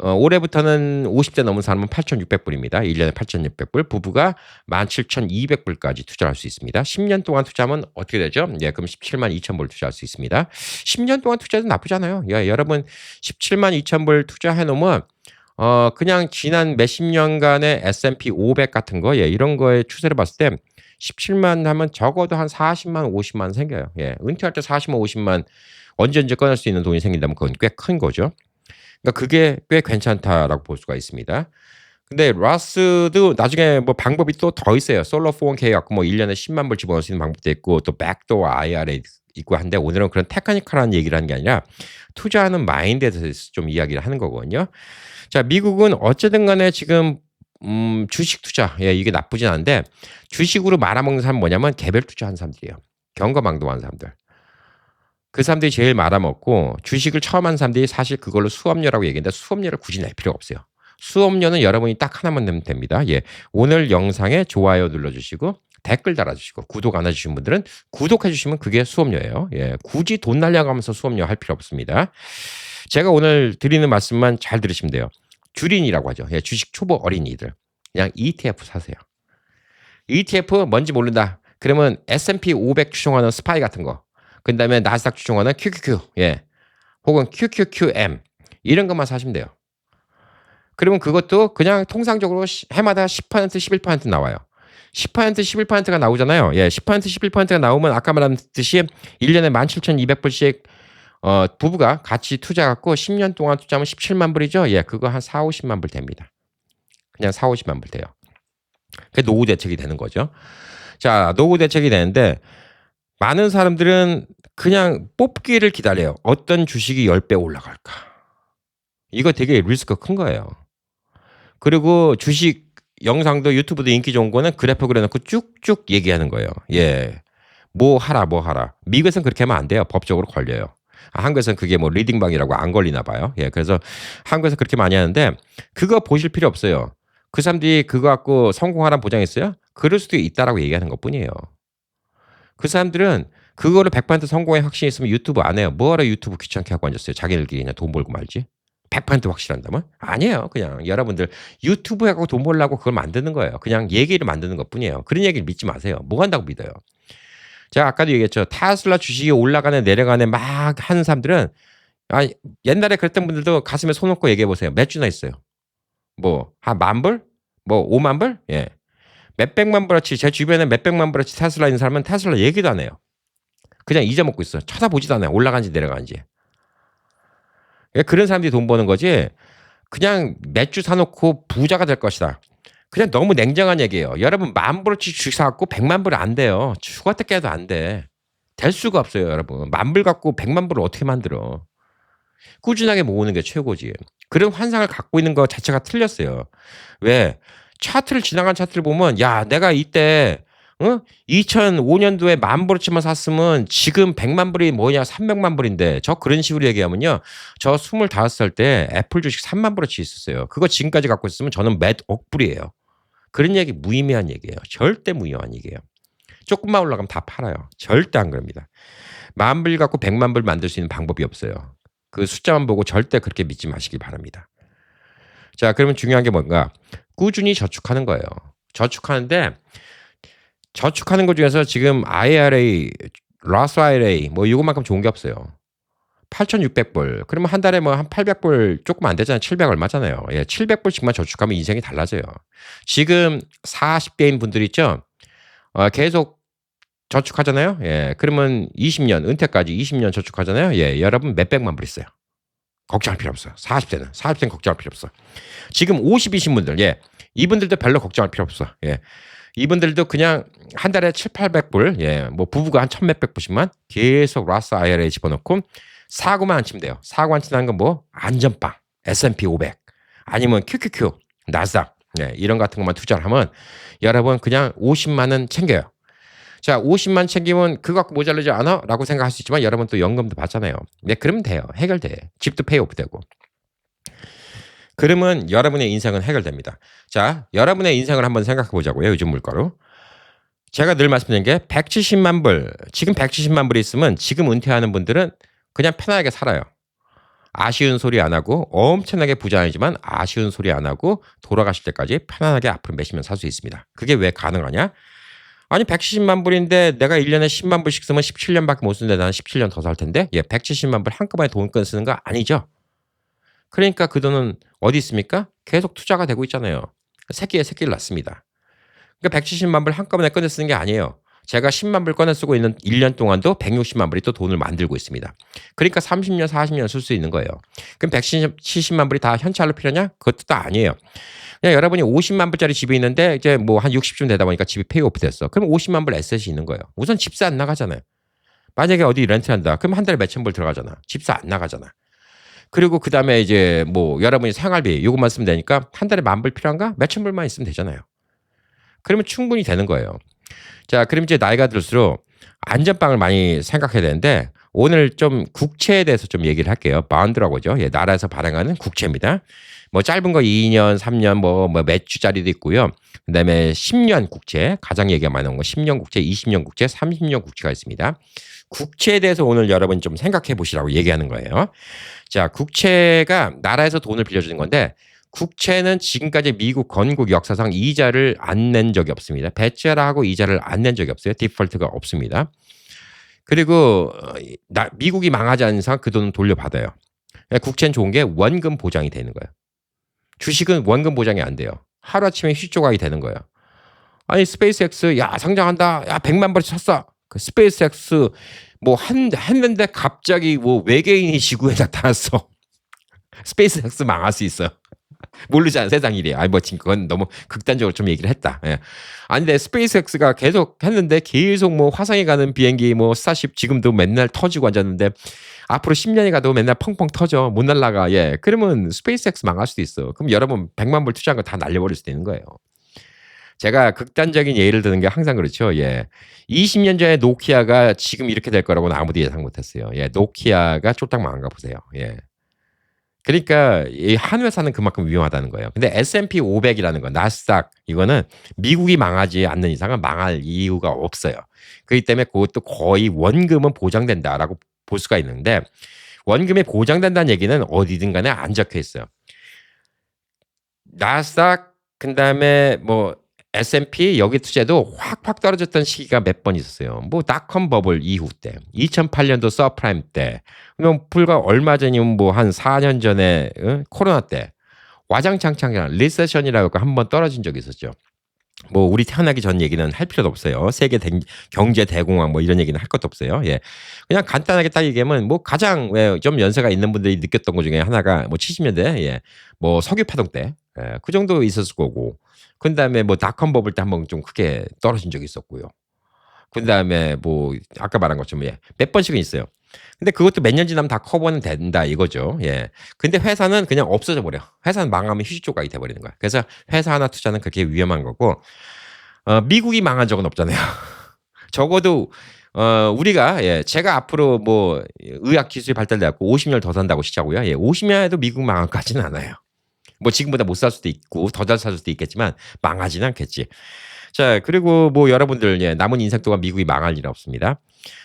올해부터는 50대 넘은 사람은 8,600불입니다. 1년에 8,600불. 부부가 17,200불까지 투자할 수 있습니다. 10년 동안 투자하면 어떻게 되죠? 예, 그럼 172,000불 투자할 수 있습니다. 10년 동안 투자도 나쁘잖아요. 야, 여러분 172,000불 투자해 놓으면 그냥 지난 몇십 년간의 S&P 500 같은 거, 예, 이런 거에 추세를 봤을 때 17만 하면 적어도 한 40만, 50만 생겨요. 예, 은퇴할 때 40만, 50만 언제 꺼낼 수 있는 돈이 생긴다면 그건 꽤 큰 거죠. 그러니까 그게 꽤 괜찮다라고 볼 수가 있습니다. 근데 라스도 나중에 뭐 방법이 또 더 있어요. 솔로 401k 갖고 뭐 1 년에 10만 불 집어넣을 수 있는 방법도 있고 또 백도어 IRA 있고 한데 오늘은 그런 테크니컬한 얘기를 하는 게 아니라 투자하는 마인드에 대해서 좀 이야기를 하는 거거든요. 자, 미국은 어쨌든 간에 지금 주식 투자 이게 나쁘진 않은데 주식으로 말아먹는 사람은 뭐냐면 개별 투자하는 사람들이에요. 경거망동하는 사람들. 그 사람들이 제일 말아먹고 주식을 처음 한 사람들이 사실 그걸로 수업료라고 얘기했는데 수업료를 굳이 낼 필요가 없어요. 수업료는 여러분이 딱 하나만 내면 됩니다. 예. 오늘 영상에 좋아요 눌러주시고 댓글 달아주시고 구독 안 해주신 분들은 구독해 주시면 그게 수업료예요. 예. 굳이 돈 날려가면서 수업료 할 필요 없습니다. 제가 오늘 드리는 말씀만 잘 들으시면 돼요. 주린이라고 하죠. 예. 주식 초보 어린이들. 그냥 ETF 사세요. ETF 뭔지 모른다. 그러면 S&P 500 추종하는 스파이 같은 거. 그 다음에 나스닥 추종하는 QQQ. 예. 혹은 QQQM. 이런 것만 사시면 돼요. 그러면 그것도 그냥 통상적으로 해마다 10% 11% 나와요. 10% 11%가 나오잖아요. 예, 10% 11%가 나오면 아까 말했듯이 1년에 17,200불씩 부부가 같이 투자 갖고 10년 동안 투자하면 17만 불이죠. 예, 그거 한 4, 50만 불 됩니다. 그냥 4, 50만 불 돼요. 그게 노후 대책이 되는 거죠. 자, 노후 대책이 되는데 많은 사람들은 그냥 뽑기를 기다려요. 어떤 주식이 10배 올라갈까? 이거 되게 리스크가 큰 거예요. 그리고 주식 영상도 유튜브도 인기 좋은 거는 그래프 그려놓고 쭉쭉 얘기하는 거예요. 예. 뭐 하라, 뭐 하라. 미국에서는 그렇게 하면 안 돼요. 법적으로 걸려요. 한국에서는 그게 뭐 리딩방이라고 안 걸리나 봐요. 예. 그래서 한국에서 그렇게 많이 하는데 그거 보실 필요 없어요. 그 사람들이 그거 갖고 성공하라는 보장 있어요? 그럴 수도 있다라고 얘기하는 것 뿐이에요. 그 사람들은 그거를 100% 성공의 확신이 있으면 유튜브 안 해요. 뭐하러 유튜브 귀찮게 하고 앉았어요. 자기들끼리 그냥 돈 벌고 말지. 100% 확실한다면? 아니에요. 그냥 여러분들 유튜브 하고 돈 벌려고 그걸 만드는 거예요. 그냥 얘기를 만드는 것 뿐이에요. 그런 얘기를 믿지 마세요. 뭐 한다고 믿어요. 제가 아까도 얘기했죠. 테슬라 주식이 올라가네 내려가네 막 하는 사람들은 옛날에 그랬던 분들도 가슴에 손 얹고 얘기해 보세요. 몇 주나 있어요. 뭐 한 만 불? 뭐 5만 불? 예. 몇백만 불어치 제 주변에 몇백만 불어치 테슬라 있는 사람은 테슬라 얘기도 안 해요. 그냥 잊어먹고 있어요. 쳐다보지도 않아요. 올라간지 내려간지. 그런 사람들이 돈 버는 거지. 그냥 맥주 사놓고 부자가 될 것이다. 그냥 너무 냉정한 얘기예요. 여러분 만 불어치 주식 사갖고 100만 불 안 돼요. 죽었다 깨도 안 돼. 될 수가 없어요, 여러분. 만 불 갖고 100만 불을 어떻게 만들어? 꾸준하게 모으는 게 최고지. 그런 환상을 갖고 있는 것 자체가 틀렸어요. 왜? 차트를 지나간 차트를 보면 야 내가 이때 2005년도에 만 불어치만 샀으면 지금 100만 불이 뭐냐 300만 불인데 저 그런 식으로 얘기하면요. 저 25살 때 애플 주식 3만 불어치 있었어요. 그거 지금까지 갖고 있으면 저는 몇 억 불이에요. 그런 얘기 무의미한 얘기예요. 절대 무의미한 얘기예요. 조금만 올라가면 다 팔아요. 절대 안 그럽니다. 만 불 갖고 100만 불 만들 수 있는 방법이 없어요. 그 숫자만 보고 절대 그렇게 믿지 마시기 바랍니다. 자, 그러면 중요한 게 뭔가? 꾸준히 저축하는 거예요. 저축하는데 저축하는 것 중에서 지금 IRA, 로스 IRA 뭐 이것만큼 좋은 게 없어요. 8,600불. 그러면 한 달에 뭐 한 800불 조금 안 되잖아요. 700 얼마잖아요. 예, 700불씩만 저축하면 인생이 달라져요. 지금 40대인 분들 있죠? 계속 저축하잖아요. 예, 그러면 20년, 은퇴까지 20년 저축하잖아요. 예, 여러분 몇백만 불 있어요. 걱정할 필요 없어요. 40대는 걱정할 필요 없어. 지금 50이신 분들, 예, 이분들도 별로 걱정할 필요 없어. 예. 이분들도 그냥 한 달에 7,800불, 예, 뭐 부부가 한 1,몇백 불씩만 계속 라스 IRA에 집어넣고 사고만 안 치면 돼요. 사고 안 친다는 건 뭐? 안전빵, S&P 500, 아니면 QQQ, 나스닥, 예, 이런 같은 것만 투자를 하면 여러분 그냥 50만 원 챙겨요. 자, 50만 챙기면 그거 갖고 모자르지 않아? 라고 생각할 수 있지만 여러분 또 연금도 받잖아요. 네, 그러면 돼요. 해결돼. 집도 페이오프 되고. 그러면 여러분의 인생은 해결됩니다. 자, 여러분의 인생을 한번 생각해 보자고요. 요즘 물가로. 제가 늘 말씀드린 게 170만 불, 지금 170만 불이 있으면 지금 은퇴하는 분들은 그냥 편하게 살아요. 아쉬운 소리 안 하고 엄청나게 부자 아니지만 아쉬운 소리 안 하고 돌아가실 때까지 편안하게 앞으로 몇십 년 살 수 있습니다. 그게 왜 가능하냐? 아니 170만 불인데 내가 1년에 10만 불씩 쓰면 17년밖에 못 쓰는데 나는 17년 더 살 텐데 170만 불 한꺼번에 돈끈 쓰는 거 아니죠. 그러니까 그 돈은 어디 있습니까? 계속 투자가 되고 있잖아요. 새끼에 새끼를 낳습니다. 그러니까 170만 불 한꺼번에 꺼내 쓰는 게 아니에요. 제가 10만 불 꺼내 쓰고 있는 1년 동안도 160만 불이 또 돈을 만들고 있습니다. 그러니까 30년, 40년 쓸 수 있는 거예요. 그럼 170만 불이 다 현찰로 필요냐? 그것도 또 아니에요. 그냥 여러분이 50만 불짜리 집이 있는데 이제 뭐 한 60쯤 되다 보니까 집이 페이오프 됐어. 그럼 50만 불 에셋이 있는 거예요. 우선 집세 안 나가잖아요. 만약에 어디 렌트한다. 그럼 한 달에 몇천 불 들어가잖아. 집세 안 나가잖아. 그리고 그다음에 이제 뭐 여러분이 생활비 요것만 쓰면 되니까 한 달에 10,000불 필요한가? 몇천 불만 있으면 되잖아요. 그러면 충분히 되는 거예요. 자, 그럼 이제 나이가 들수록 안전빵을 많이 생각해야 되는데 오늘 좀 국채에 대해서 좀 얘기를 할게요. 바운드라고 하죠. 예, 나라에서 발행하는 국채입니다. 뭐 짧은 거 2년, 3년 뭐 몇 주짜리도 있고요. 그다음에 10년 국채, 가장 얘기가 많이 나온 거 10년 국채, 20년 국채, 30년 국채가 있습니다. 국채에 대해서 오늘 여러분 좀 생각해 보시라고 얘기하는 거예요. 자, 국채가 나라에서 돈을 빌려주는 건데 국채는 지금까지 미국 건국 역사상 이자를 안 낸 적이 없습니다. 배째라 하고 이자를 안 낸 적이 없어요. 디폴트가 없습니다. 그리고 미국이 망하지 않는 이상 그 돈은 돌려받아요. 국채는 좋은 게 원금 보장이 되는 거예요. 주식은 원금 보장이 안 돼요. 하루아침에 휘조각이 되는 거예요. 아니 스페이스X 야 상장한다. 야 100만 불 샀어. 그 스페이스X 뭐 했는데 갑자기 뭐 외계인이 지구에 나타났어. 스페이스X 망할 수 있어요. 모르잖아 세상 일이. 아니 뭐 지금 그건 너무 극단적으로 좀 얘기를 했다. 예. 아니 근데 스페이스X가 계속 했는데 계속 뭐 화성에 가는 비행기 뭐 스타쉽 지금도 맨날 터지고 앉았는데 앞으로 10년이 가도 맨날 펑펑 터져 못 날라가. 예. 그러면 스페이스X 망할 수도 있어. 그럼 여러분 100만 불 투자한 거 다 날려버릴 수도 있는 거예요. 제가 극단적인 예를 드는 게 항상 그렇죠. 예. 20년 전에 노키아가 지금 이렇게 될 거라고는 아무도 예상 못했어요. 예. 노키아가 쫄딱 망한가 보세요. 예. 그러니까 이 한 회사는 그만큼 위험하다는 거예요. 근데 S&P 500이라는 거, 나스닥 이거는 미국이 망하지 않는 이상은 망할 이유가 없어요. 그렇기 때문에 그것도 거의 원금은 보장된다라고 볼 수가 있는데 원금이 보장된다는 얘기는 어디든 간에 안 적혀 있어요. 나스닥 그다음에 뭐 S&P 여기 투자도 확 떨어졌던 시기가 몇 번 있었어요. 뭐 닷컴 버블 이후 때, 2008년도 서프라임 때, 그럼 불과 얼마 전이면 뭐 한 4년 전에 코로나 때 와장창창이랑 리세션이라고 한번 떨어진 적이 있었죠. 뭐 우리 태어나기 전 얘기는 할 필요도 없어요. 세계 경제 대공황 뭐 이런 얘기는 할 것도 없어요. 예, 그냥 간단하게 딱 얘기하면 뭐 가장 왜 좀 연세가 있는 분들이 느꼈던 것 중에 하나가 뭐 70년대 예, 뭐 석유 파동 때 예, 그 정도 있었을 거고. 그 다음에 뭐 닷컴 버블 때 한번 좀 크게 떨어진 적이 있었고요. 그 다음에 뭐 아까 말한 것처럼 예, 몇 번씩은 있어요. 근데 그것도 몇 년 지나면 다 커버는 된다 이거죠. 예. 근데 회사는 그냥 없어져 버려. 회사는 망하면 휴지 조각이 돼 버리는 거야. 그래서 회사 하나 투자는 그렇게 위험한 거고 미국이 망한 적은 없잖아요. 적어도 우리가 예, 제가 앞으로 뭐 의학 기술이 발달돼갖고 50년 더 산다고 치자고요. 예, 50년 해도 미국 망할까지는 않아요. 뭐 지금보다 못 살 수도 있고 더 잘 살 수도 있겠지만 망하지는 않겠지. 자, 그리고 뭐 여러분들 예, 남은 인생 동안 미국이 망할 일 없습니다.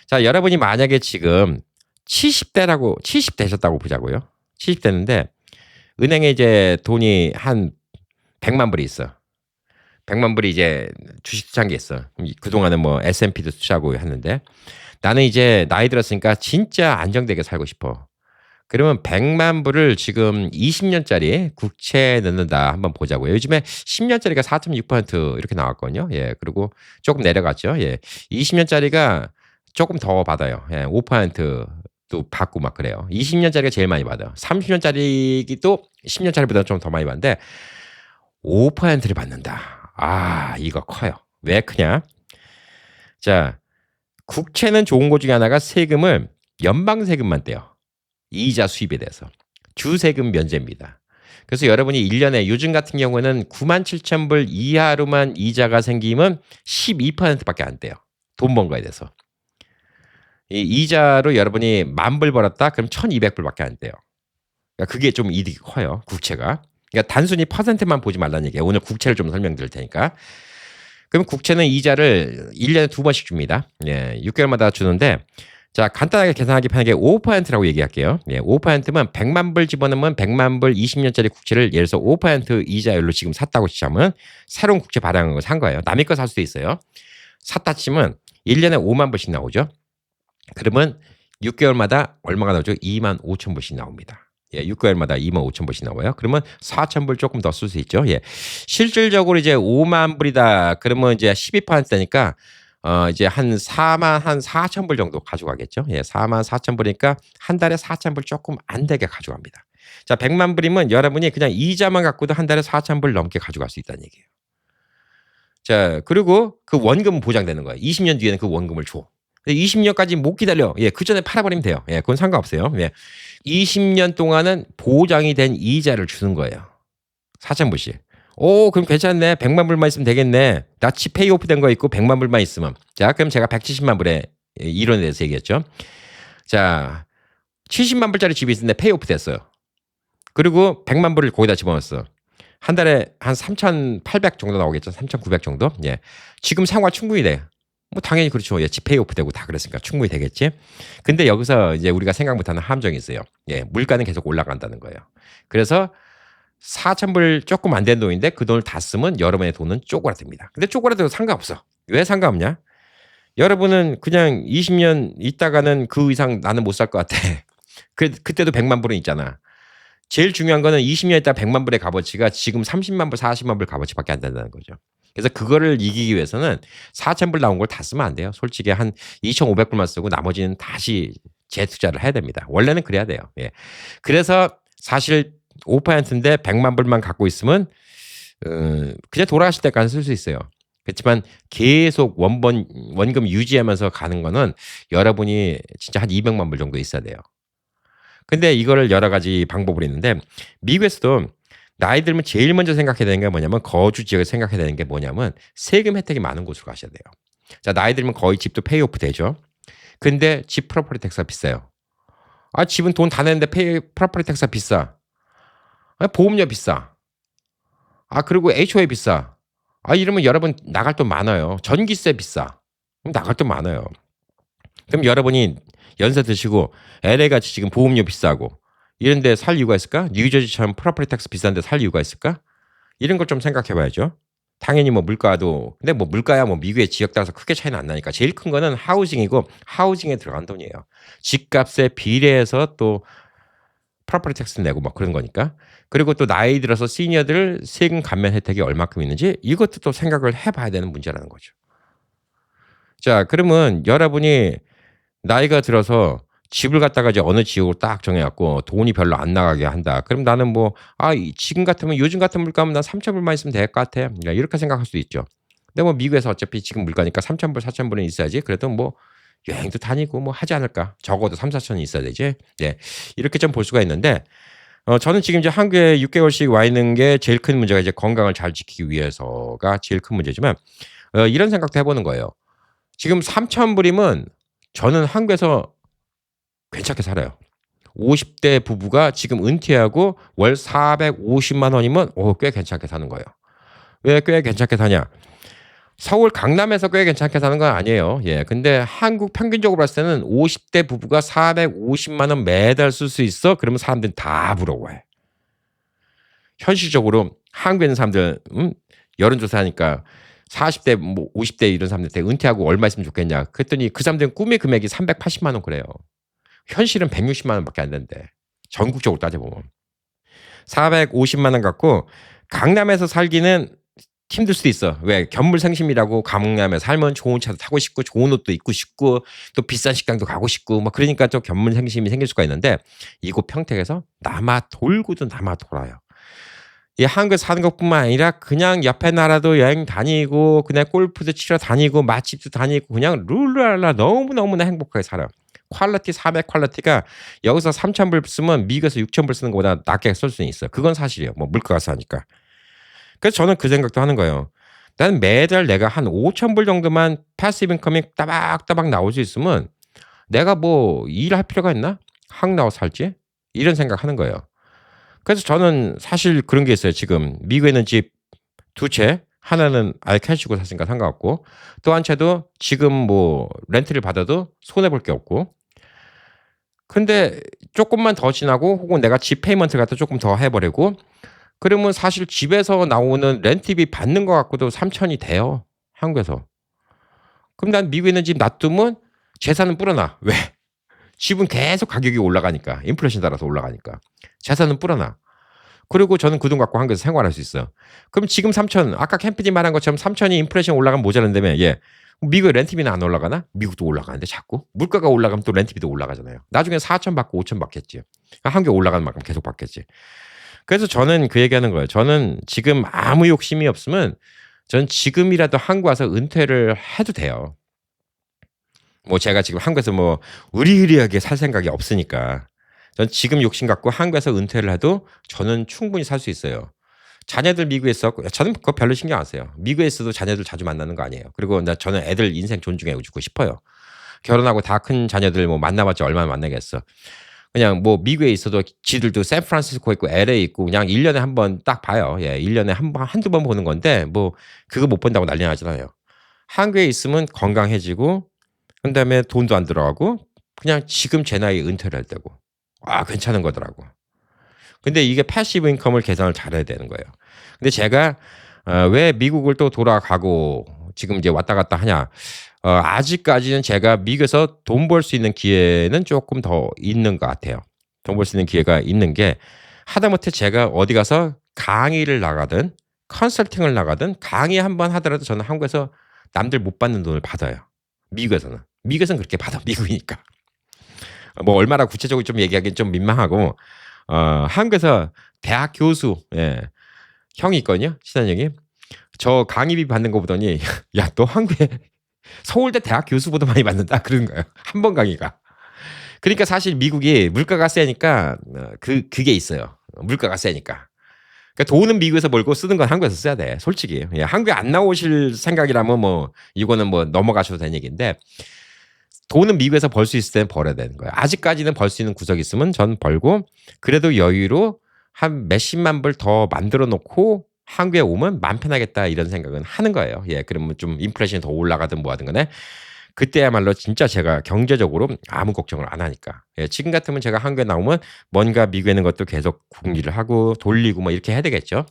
자, 여러분이 만약에 지금 70대셨다고 보자고요. 70대인데 은행에 이제 돈이 한 100만 불이 있어. 100만 불이 이제 주식 투자한 게 있어. 그동안은 뭐 S&P도 투자하고 했는데 나는 이제 나이 들었으니까 진짜 안정되게 살고 싶어. 그러면 100만 불을 지금 20년짜리 국채에 넣는다 한번 보자고요. 요즘에 10년짜리가 4.6% 이렇게 나왔거든요. 예, 그리고 조금 내려갔죠. 예, 20년짜리가 조금 더 받아요. 예, 5%도 받고 막 그래요. 20년짜리가 제일 많이 받아요. 30년짜리도 10년짜리보다 좀 더 많이 받는데 5%를 받는다. 아, 이거 커요. 왜 크냐? 자, 국채는 좋은 것 중에 하나가 세금을 연방 세금만 떼요. 이자 수입에 대해서. 주세금 면제입니다. 그래서 여러분이 1년에 요즘 같은 경우는 97,000불 이하로만 이자가 생기면 12%밖에 안 떼요. 돈 번 거에 대해서. 이 이자로 여러분이 10,000불 벌었다? 그럼 1,200불밖에 안 떼요. 그러니까 그게 좀 이득이 커요. 국채가. 그러니까 단순히 퍼센트만 보지 말라는 얘기예요. 오늘 국채를 좀 설명드릴 테니까. 그럼 국채는 이자를 1년에 2번씩 줍니다. 예, 6개월마다 주는데 자, 간단하게 계산하기 편하게 5%라고 얘기할게요. 예, 5%면 100만 불 집어넣으면 100만 불 20년짜리 국채를 예를 들어서 5% 이자율로 지금 샀다고 치자면 새로운 국채 발행한 거 산 거예요. 남의 거 살 수도 있어요. 샀다 치면 1년에 5만 불씩 나오죠. 그러면 6개월마다 얼마가 나오죠? 2만 5천 불씩 나옵니다. 예, 6개월마다 2만 5천 불씩 나와요. 그러면 4천 불 조금 더 쓸 수 있죠. 예. 실질적으로 이제 5만 불이다. 그러면 이제 12%니까 이제 한 44,000불 정도 가져가겠죠. 예, 44,000불이니까 한 달에 4,000불 조금 안 되게 가져갑니다. 자, 100만 불이면 여러분이 그냥 이자만 갖고도 한 달에 4,000불 넘게 가져갈 수 있다는 얘기예요. 자, 그리고 그 원금은 보장되는 거예요. 20년 뒤에는 그 원금을 줘. 20년까지 못 기다려. 예, 그 전에 팔아버리면 돼요. 예, 그건 상관없어요. 예. 20년 동안은 보장이 된 이자를 주는 거예요. 4,000불씩. 오, 그럼 괜찮네. 100만 불만 있으면 되겠네. 나치 페이오프 된 거 있고 100만 불만 있으면. 자, 그럼 제가 170만 불의 이론에 대해서 얘기했죠. 자, 70만 불짜리 집이 있는데 페이오프 됐어요. 그리고 100만 불을 거기다 집어넣었어. 한 달에 한 3,800 정도 나오겠죠. 3,900 정도. 예. 지금 생활 충분히 돼. 뭐 당연히 그렇죠. 예, 집 페이오프 되고 다 그랬으니까 충분히 되겠지. 근데 여기서 이제 우리가 생각 못하는 함정이 있어요. 예, 물가는 계속 올라간다는 거예요. 그래서 4,000불 조금 안 된 돈인데 그 돈을 다 쓰면 여러분의 돈은 쪼그라듭니다. 근데 쪼그라들어도 상관없어. 왜 상관없냐? 여러분은 그냥 20년 있다가는 그 이상 나는 못 살 것 같아. 그때도 100만 불은 있잖아. 제일 중요한 거는 20년 있다 100만 불의 값어치가 지금 30만 불, 40만 불 값어치밖에 안 된다는 거죠. 그래서 그거를 이기기 위해서는 4,000불 나온 걸 다 쓰면 안 돼요. 솔직히 한 2,500불만 쓰고 나머지는 다시 재투자를 해야 됩니다. 원래는 그래야 돼요. 예. 그래서 사실 5%인데 100만 불만 갖고 있으면 그냥 돌아가실 때까지 쓸 수 있어요. 그렇지만 계속 원금 유지하면서 가는 거는 여러분이 진짜 한 200만 불 정도 있어야 돼요. 근데 이거를 여러 가지 방법으로 있는데 미국에서도 나이 들면 제일 먼저 생각해야 되는 게 뭐냐면 거주 지역을 생각해야 되는 게 뭐냐면 세금 혜택이 많은 곳으로 가셔야 돼요. 자, 나이 들면 거의 집도 페이오프 되죠. 근데 집 프로퍼티 텍스가 비싸요. 아, 집은 돈 다 내는데 프로퍼티 텍스가 비싸. 아, 보험료 비싸. 아, 그리고 HOA 비싸. 아, 이러면 여러분 나갈 돈 많아요. 전기세 비싸. 그럼 나갈 돈 많아요. 그럼 여러분이 연세 드시고 LA 같이 지금 보험료 비싸고 이런 데 살 이유가 있을까? 뉴저지처럼 프로퍼티 텍스 비싼데 살 이유가 있을까? 이런 걸 좀 생각해 봐야죠. 당연히 뭐 물가도 근데 뭐 물가야 뭐 미국의 지역 따라서 크게 차이는 안 나니까 제일 큰 거는 하우징이고 하우징에 들어간 돈이에요. 집값에 비례해서 또 프로퍼티 텍스 내고 막 그런 거니까. 그리고 또 나이 들어서 시니어들 세금 감면 혜택이 얼마큼 있는지 이것도 또 생각을 해봐야 되는 문제라는 거죠. 자, 그러면 여러분이 나이가 들어서 집을 갖다가 이제 어느 지역으로 딱 정해갖고 돈이 별로 안 나가게 한다. 그럼 나는 뭐, 지금 같으면 요즘 같은 물가면 난 3,000불만 있으면 될 것 같아. 그러니까 이렇게 생각할 수도 있죠. 근데 뭐 미국에서 어차피 지금 물가니까 3,000불, 4,000불은 있어야지. 그래도 뭐 여행도 다니고 뭐 하지 않을까. 적어도 3, 4천은 있어야 되지. 네. 이렇게 좀 볼 수가 있는데, 저는 지금 이제 한국에 6개월씩 와 있는 게 제일 큰 문제가 이제 건강을 잘 지키기 위해서가 제일 큰 문제지만, 이런 생각도 해보는 거예요. 지금 3,000불이면 저는 한국에서 괜찮게 살아요. 50대 부부가 지금 은퇴하고 월 450만 원이면 꽤 괜찮게 사는 거예요. 왜 꽤 괜찮게 사냐? 서울 강남에서 꽤 괜찮게 사는 건 아니에요. 예. 근데 한국 평균적으로 봤을 때는 50대 부부가 450만 원 매달 쓸 수 있어? 그러면 사람들은 다 부러워해. 현실적으로 한국에 있는 사람들 여론조사하니까 40대 뭐 50대 이런 사람들한테 은퇴하고 얼마 있으면 좋겠냐. 그랬더니 그 사람들은 꿈의 금액이 380만 원 그래요. 현실은 160만 원밖에 안 된대. 전국적으로 따져보면. 450만 원 갖고 강남에서 살기는 힘들 수도 있어. 왜? 견물생심이라고 강남에 살면 좋은 차도 타고 싶고 좋은 옷도 입고 싶고 또 비싼 식당도 가고 싶고 막 그러니까 또 견물생심이 생길 수가 있는데 이곳 평택에서 남아 돌고도 남아 돌아요. 이 한국에 사는 것뿐만 아니라 그냥 옆에 나라도 여행 다니고 그냥 골프도 치러 다니고 맛집도 다니고 그냥 룰루랄라 너무너무나 행복하게 살아요. 퀄리티 400 퀄리티가 여기서 3,000불 쓰면 미국에서 6,000불 쓰는 것보다 낮게 쓸 수는 있어요. 그건 사실이에요. 뭐 물가가 싸니까. 그래서 저는 그 생각도 하는 거예요. 나는 매달 내가 한 5,000불 정도만 패시브 인컴이 따박따박 나올 수 있으면 내가 뭐 일할 필요가 있나? 한국 나와서 살지? 이런 생각하는 거예요. 그래서 저는 사실 그런 게 있어요. 지금 미국에 있는 집 두 채, 하나는 아예 캐시고 샀으니까 상관없고 또 한 채도 지금 뭐 렌트를 받아도 손해볼 게 없고 근데 조금만 더 지나고 혹은 내가 집 페이먼트를 갖다 조금 더 해버리고 그러면 사실 집에서 나오는 렌트비 받는 것 갖고도 3,000이 돼요. 한국에서. 그럼 난 미국에 있는 집 놔두면 재산은 불어나. 왜? 집은 계속 가격이 올라가니까. 인플레이션 따라서 올라가니까. 재산은 불어나. 그리고 저는 그 돈 갖고 한국에서 생활할 수 있어요. 그럼 지금 3,000, 아까 캠피디 말한 것처럼 3,000이 인플레이션 올라가면 모자란다며. 예. 미국의 렌트비는 안 올라가나? 미국도 올라가는데 자꾸. 물가가 올라가면 또 렌트비도 올라가잖아요. 나중에 4천 받고 5천 받겠지. 한국에 올라가는 만큼 계속 받겠지. 그래서 저는 그 얘기하는 거예요. 저는 지금 아무 욕심이 없으면 저는 지금이라도 한국 와서 은퇴를 해도 돼요. 뭐 제가 지금 한국에서 뭐 으리으리하게 살 생각이 없으니까. 전 지금 욕심 갖고 한국에서 은퇴를 해도 저는 충분히 살 수 있어요. 자녀들 미국에 있어. 저는 그거 별로 신경 안 써요. 미국에 있어도 자녀들 자주 만나는 거 아니에요. 그리고 저는 애들 인생 존중해주고 싶어요. 결혼하고 다 큰 자녀들 뭐 만나봤자 얼마나 만나겠어. 그냥 뭐 미국에 있어도 지들도 샌프란시스코 있고 LA 있고 그냥 1년에 한 번 딱 봐요. 예, 1년에 한두 번 보는 건데 뭐 그거 못 본다고 난리 나잖아요. 한국에 있으면 건강해지고 그다음에 돈도 안 들어가고 그냥 지금 제 나이에 은퇴를 할 때고. 아, 괜찮은 거더라고. 근데 이게 패시브 인컴을 계산을 잘해야 되는 거예요. 근데 제가 왜 미국을 또 돌아가고 지금 이제 왔다 갔다 하냐? 아직까지는 제가 미국에서 돈 벌 수 있는 기회는 조금 더 있는 것 같아요. 돈 벌 수 있는 기회가 있는 게 하다못해 제가 어디 가서 강의를 나가든 컨설팅을 나가든 강의 한 번 하더라도 저는 한국에서 남들 못 받는 돈을 받아요. 미국에서는. 미국에서는 그렇게 받아. 미국이니까. 뭐 얼마나 구체적으로 좀 얘기하기는 좀 민망하고 한국에서 대학 교수 형이 있거든요. 친한 형이. 저 강의비 받는 거 보더니 야, 너 한국에 서울대 대학 교수보다 많이 받는다 그러는 거예요. 한 번 강의가. 그러니까 사실 미국이 물가가 세니까 그게 있어요. 물가가 세니까. 그러니까 돈은 미국에서 벌고 쓰는 건 한국에서 써야 돼. 솔직히. 한국에 안 나오실 생각이라면 뭐 이거는 뭐 넘어가셔도 되는 얘기인데 돈은 미국에서 벌 수 있을 때는 벌어야 되는 거예요. 아직까지는 벌 수 있는 구석이 있으면 전 벌고 그래도 여유로 한 몇십만 불 더 만들어 놓고 한국에 오면 맘 편하겠다 이런 생각은 하는 거예요. 예, 그러면 좀 인플레이션이 더 올라가든 뭐 하든 간에 그때야말로 진짜 제가 경제적으로 아무 걱정을 안 하니까. 예, 지금 같으면 제가 한국에 나오면 뭔가 미국에 있는 것도 계속 궁리를 하고 돌리고 뭐 이렇게 해야 되겠죠.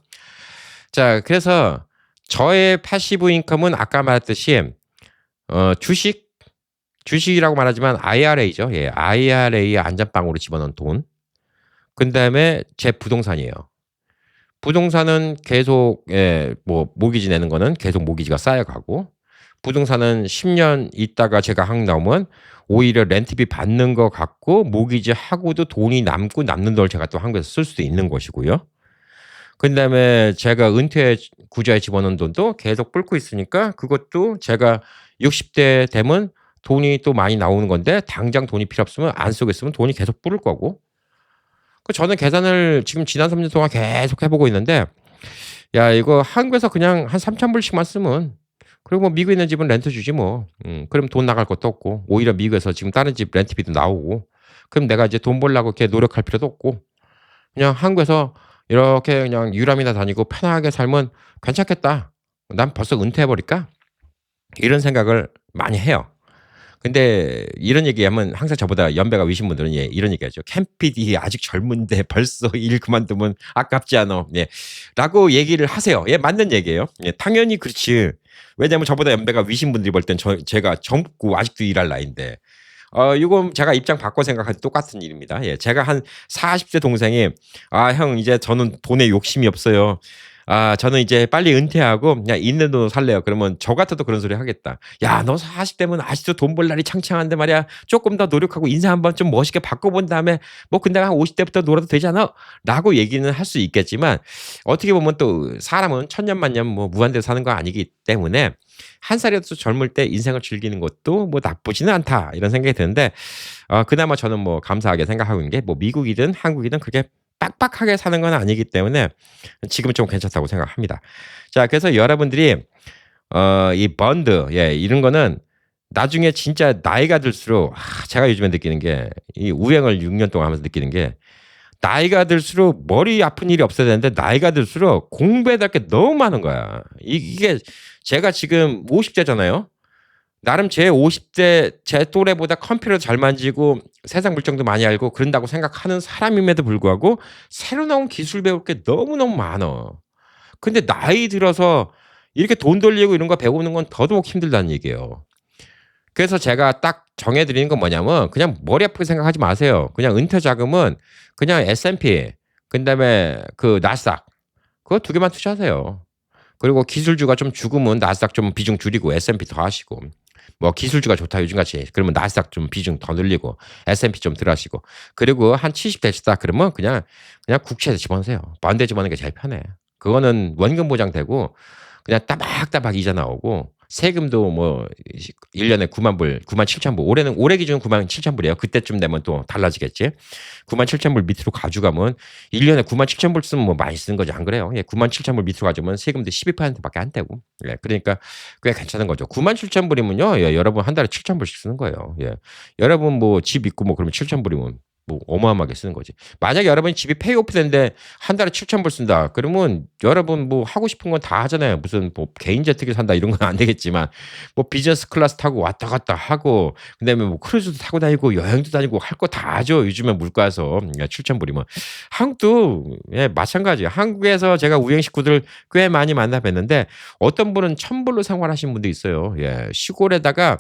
자, 그래서 저의 패시브 인컴은 아까 말했듯이 주식이라고 말하지만 IRA죠. 예, IRA에 안전빵으로 집어넣은 돈. 그다음에 제 부동산이에요. 부동산은 계속 뭐 모기지 내는 거는 계속 모기지가 쌓여가고 부동산은 10년 있다가 제가 한국 나오면 오히려 렌트비 받는 거 갖고 모기지 하고도 돈이 남고 남는 걸 제가 또 한국에서 쓸 수도 있는 것이고요. 그다음에 제가 은퇴 구좌에 집어넣은 돈도 계속 불고 있으니까 그것도 제가 60대 되면 돈이 또 많이 나오는 건데 당장 돈이 필요 없으면 안 쓰겠으면 돈이 계속 불을 거고. 저는 계산을 지금 지난 3년 동안 계속 해보고 있는데 야, 이거 한국에서 그냥 한 3천 불씩만 쓰면 그리고 뭐 미국에 있는 집은 렌트 주지 뭐. 그럼 돈 나갈 것도 없고 오히려 미국에서 지금 다른 집 렌트비도 나오고 그럼 내가 이제 돈 벌려고 이렇게 노력할 필요도 없고 그냥 한국에서 이렇게 그냥 유람이나 다니고 편하게 살면 괜찮겠다. 난 벌써 은퇴해버릴까? 이런 생각을 많이 해요. 근데 이런 얘기하면 항상 저보다 연배가 위신 분들은 이런 얘기하죠. 캠 PD 아직 젊은데 벌써 일 그만두면 아깝지 않아. 예, 라고 얘기를 하세요. 예, 맞는 얘기예요. 예, 당연히 그렇지. 왜냐하면 저보다 연배가 위신 분들이 볼 땐 제가 젊고 아직도 일할 나이인데 이건 제가 입장 바꿔 생각해도 똑같은 일입니다. 예, 제가 한 40대 동생이 형 이제 저는 돈에 욕심이 없어요. 저는 이제 빨리 은퇴하고 그냥 있는 돈으로 살래요. 그러면 저 같아도 그런 소리 하겠다. 야, 너 40대면 아직도 돈 벌 날이 창창한데 말이야. 조금 더 노력하고 인생 한번 좀 멋있게 바꿔본 다음에 뭐 근데 한 50대부터 놀아도 되잖아. 라고 얘기는 할 수 있겠지만 어떻게 보면 또 사람은 천년만년 뭐 무한대로 사는 거 아니기 때문에 한 살이라도 젊을 때 인생을 즐기는 것도 뭐 나쁘지는 않다. 이런 생각이 드는데 그나마 저는 뭐 감사하게 생각하고 있는 게 뭐 미국이든 한국이든 그렇게 빡빡하게 사는 건 아니기 때문에 지금은 좀 괜찮다고 생각합니다. 자, 그래서 여러분들이 이 번드 이런 거는 나중에 진짜 나이가 들수록 제가 요즘에 느끼는 게 이 우행을 6년 동안 하면서 느끼는 게 나이가 들수록 머리 아픈 일이 없어야 되는데 나이가 들수록 공부해야 될 게 너무 많은 거야. 이게 제가 지금 50대잖아요. 나름 제 50대 제 또래보다 컴퓨터 잘 만지고 세상 물정도 많이 알고 그런다고 생각하는 사람임에도 불구하고 새로 나온 기술 배울 게 너무너무 많아. 근데 나이 들어서 이렇게 돈 돌리고 이런 거 배우는 건 더더욱 힘들다는 얘기예요. 그래서 제가 딱 정해 드리는 건 뭐냐면 그냥 머리 아프게 생각하지 마세요. 그냥 은퇴 자금은 그냥 S&P 그다음에 그 나스닥 그거 두 개만 투자하세요. 그리고 기술주가 좀 죽으면 나스닥 좀 비중 줄이고 S&P 더 하시고 뭐 기술주가 좋다 요즘같이 그러면 나스닥 좀 비중 더 늘리고 S&P 좀 덜 하시고 그리고 한 70 되시다 그러면 그냥 국채에 집어넣으세요. 반대 집어넣는 게 제일 편해. 그거는 원금 보장되고 그냥 따박따박 이자 나오고 세금도 뭐 1년에 9만 불, 9만 7천 불. 올해 기준 9만 7천 불이에요. 그때쯤 되면 또 달라지겠지. 9만 7천 불 밑으로 가져가면 1년에 9만 7천 불 쓰면 뭐 많이 쓰는 거지 안 그래요? 예, 9만 7천 불 밑으로 가져오면 세금도 12%밖에 안 떼고. 예, 그러니까 꽤 괜찮은 거죠. 9만 7천 불이면요. 예, 여러분 한 달에 7천 불씩 쓰는 거예요. 예. 여러분 뭐 집 있고 뭐 그러면 7천 불이면 뭐 어마어마하게 쓰는 거지. 만약에 여러분이 집이 페이오프 된데 한 달에 7천 불 쓴다. 그러면 여러분 뭐 하고 싶은 건 다 하잖아요. 무슨 뭐 개인 제트기 산다 이런 건 안 되겠지만 뭐 비즈니스 클래스 타고 왔다 갔다 하고 그다음에 뭐 크루즈도 타고 다니고 여행도 다니고 할 거 다 하죠. 요즘에 물가에서 7천 불이면 한국도 예, 마찬가지예요. 한국에서 제가 우행 식구들 꽤 많이 만나 뵀는데 어떤 분은 1,000불로 생활하시는 분도 있어요. 예, 시골에다가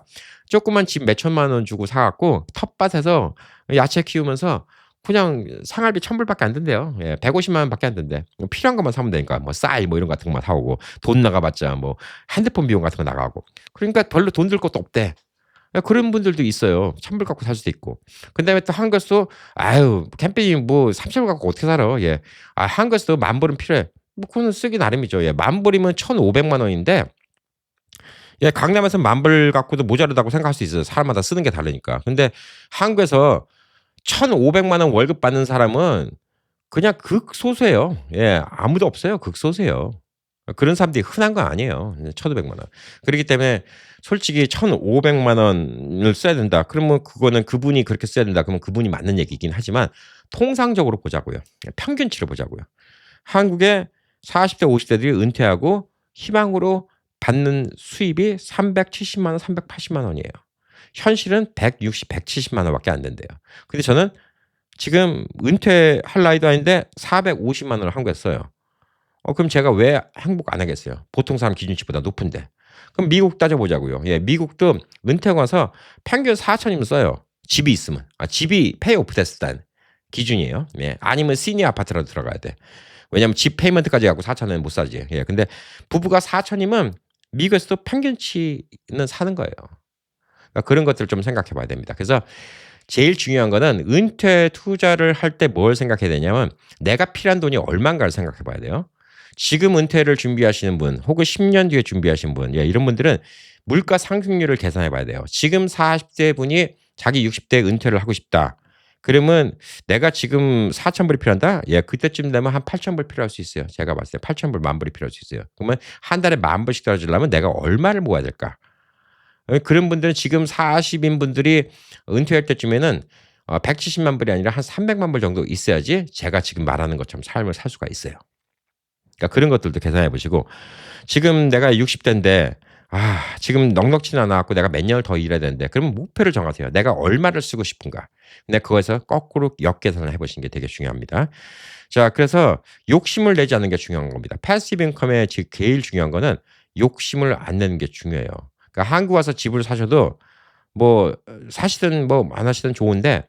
조그만 집 몇 천만 원 주고 사갖고 텃밭에서 야채 키우면서 그냥 생활비 1,000불밖에 안 든대요. 예, 150만 원밖에 안 든대. 필요한 것만 사면 되니까 뭐 쌀 뭐 이런 거 같은 것만 사오고 돈 나가봤자 뭐 핸드폰 비용 같은 거 나가고 그러니까 별로 돈 들 것도 없대. 예, 그런 분들도 있어요. 1,000불 갖고 살 수도 있고. 그다음에 또 한국에서도 아유 캠핑 뭐 3,000불 갖고 어떻게 살아? 예, 아 한국에서도 10,000불은 필요해. 뭐 그거는 쓰기 나름이죠. 예, 10,000불이면 1,500만 원인데 예, 강남에서 10,000불 갖고도 모자르다고 생각할 수 있어요. 사람마다 쓰는 게 다르니까. 근데 한국에서 1,500만 원 월급 받는 사람은 그냥 극소수예요. 예. 아무도 없어요. 극소수예요. 그런 사람들이 흔한 거 아니에요. 1,500만 원. 그렇기 때문에 솔직히 1,500만 원을 써야 된다. 그러면 그거는 그분이 그렇게 써야 된다. 그러면 그분이 맞는 얘기긴 하지만 통상적으로 보자고요. 평균치를 보자고요. 한국의 40대 50대들이 은퇴하고 희망으로 받는 수입이 370만 원, 380만 원이에요. 현실은 160, 170만 원밖에 안 된대요. 근데 저는 지금 은퇴할 나이도 아닌데 450만 원을 한국에 써요. 그럼 제가 왜 행복 안 하겠어요? 보통 사람 기준치보다 높은데. 그럼 미국 따져보자고요. 예, 미국도 은퇴하고 나서 평균 4천이면 써요. 집이 있으면. 집이 페이오프 됐을 때 기준이에요. 예, 아니면 시니어 아파트라도 들어가야 돼. 왜냐면 집 페이먼트까지 갖고 4천은 못 사지. 예, 근데 부부가 4천이면 미국에서도 평균치는 사는 거예요. 그러니까 그런 것들을 좀 생각해 봐야 됩니다. 그래서 제일 중요한 거는 은퇴 투자를 할 때 뭘 생각해야 되냐면 내가 필요한 돈이 얼마인가를 생각해 봐야 돼요. 지금 은퇴를 준비하시는 분 혹은 10년 뒤에 준비하시는 분 예, 이런 분들은 물가 상승률을 계산해 봐야 돼요. 지금 40대 분이 자기 60대 은퇴를 하고 싶다. 그러면 내가 지금 4,000불이 필요한다? 예, 그때쯤 되면 한 8,000불 필요할 수 있어요. 제가 봤을 때 8,000불, 10,000불이 필요할 수 있어요. 그러면 한 달에 10,000불씩 떨어지려면 내가 얼마를 모아야 될까? 그런 분들은 지금 40인 분들이 은퇴할 때쯤에는 170만 불이 아니라 한 300만 불 정도 있어야지 제가 지금 말하는 것처럼 삶을 살 수가 있어요. 그러니까 그런 것들도 계산해 보시고 지금 내가 60대인데 지금 넉넉지는 않아 갖고 내가 몇 년을 더 일해야 되는데 그러면 목표를 정하세요. 내가 얼마를 쓰고 싶은가. 근데 그거에서 거꾸로 역계산을 해 보시는 게 되게 중요합니다. 자, 그래서 욕심을 내지 않는 게 중요한 겁니다. 패시브 인컴의 제일 중요한 거는 욕심을 안 내는 게 중요해요. 그러니까 한국 와서 집을 사셔도 뭐 사시든 뭐 안 하시든 좋은데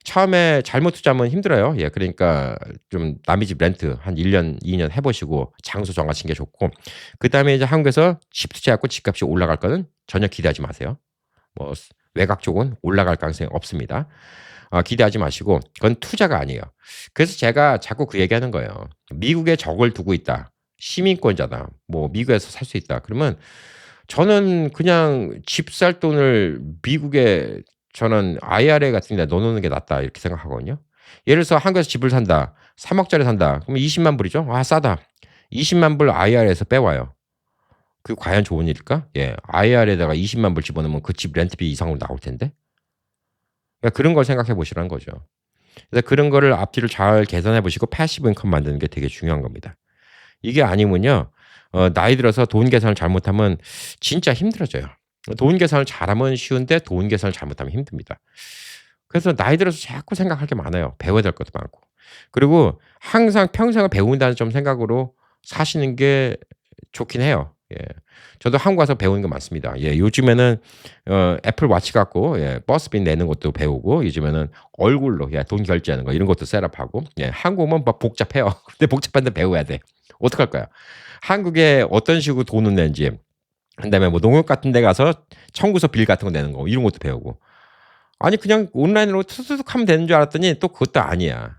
처음에 잘못 투자하면 힘들어요. 예, 그러니까 좀 남의 집 렌트 한 1년, 2년 해보시고 장소 정하시는 게 좋고 그다음에 이제 한국에서 집 투자하고 집값이 올라갈 거는 전혀 기대하지 마세요. 뭐 외곽 쪽은 올라갈 가능성이 없습니다. 기대하지 마시고 그건 투자가 아니에요. 그래서 제가 자꾸 그 얘기하는 거예요. 미국에 적을 두고 있다. 시민권자다. 뭐 미국에서 살 수 있다. 그러면 저는 그냥 집 살 돈을 미국에 저는 IRA 같은 데 넣어놓는 게 낫다 이렇게 생각하거든요. 예를 들어서 한국에서 집을 산다. 3억짜리 산다. 그럼 20만 불이죠. 싸다. 20만 불 IRA에서 빼와요. 그게 과연 좋은 일일까? 예, IRA에다가 20만 불 집어넣으면 그 집 렌트비 이상으로 나올 텐데. 그러니까 그런 걸 생각해 보시라는 거죠. 그래서 그런 거를 앞뒤를 잘 계산해 보시고 패시브 인컴 만드는 게 되게 중요한 겁니다. 이게 아니면요. 나이 들어서 돈 계산을 잘못하면 진짜 힘들어져요. 돈 계산을 잘하면 쉬운데 돈 계산을 잘못하면 힘듭니다. 그래서 나이 들어서 자꾸 생각할 게 많아요. 배워야 될 것도 많고. 그리고 항상 평생을 배운다는 좀 생각으로 사시는 게 좋긴 해요. 예. 저도 한국 와서 배우는 거 많습니다. 예, 요즘에는 애플 워치 갖고 예, 버스비 내는 것도 배우고 요즘에는 얼굴로 돈 결제하는 거 이런 것도 셋업하고 예, 한국은 막 복잡해요. 근데 복잡한데 배워야 돼. 어떡할까요? 한국에 어떤 식으로 돈을 내는지 그다음에 뭐 농협 같은 데 가서 청구서 빌 같은 거 내는 거 이런 것도 배우고. 아니 그냥 온라인으로 투수둑 하면 되는 줄 알았더니 또 그것도 아니야.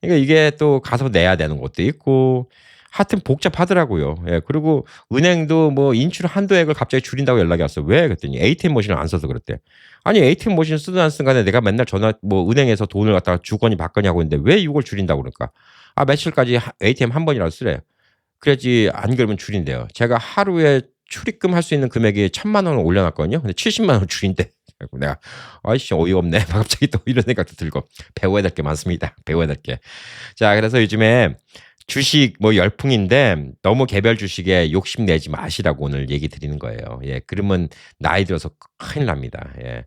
그러니까 이게 또 가서 내야 되는 것도 있고 하여튼 복잡하더라고요. 예. 그리고 은행도 뭐 인출 한도액을 갑자기 줄인다고 연락이 왔어요. "왜?" 그랬더니 ATM 머신을 안 써서 그랬대. 아니 ATM 머신 쓰든 안 쓰든 간에 내가 맨날 전화 뭐 은행에서 돈을 갖다가 주거니 받거니 하고 있는데 왜 이걸 줄인다고 그럴까? 아 며칠까지 ATM 한 번이라도 쓰래. 그래야지 안 그러면 줄인대요. 제가 하루에 출입금 할 수 있는 금액이 1,000만 원을 올려 놨거든요. 근데 70만 원 줄인대. 그래 갖고 내가 '아이씨 어이가 없네.' 갑자기 또 이런 생각도 들고 배워야 될 게 많습니다. 배워야 될 게. 자 그래서 요즘에 주식 뭐 열풍인데 너무 개별 주식에 욕심내지 마시라고 오늘 얘기 드리는 거예요. 예. 그러면 나이 들어서 큰일 납니다. 예.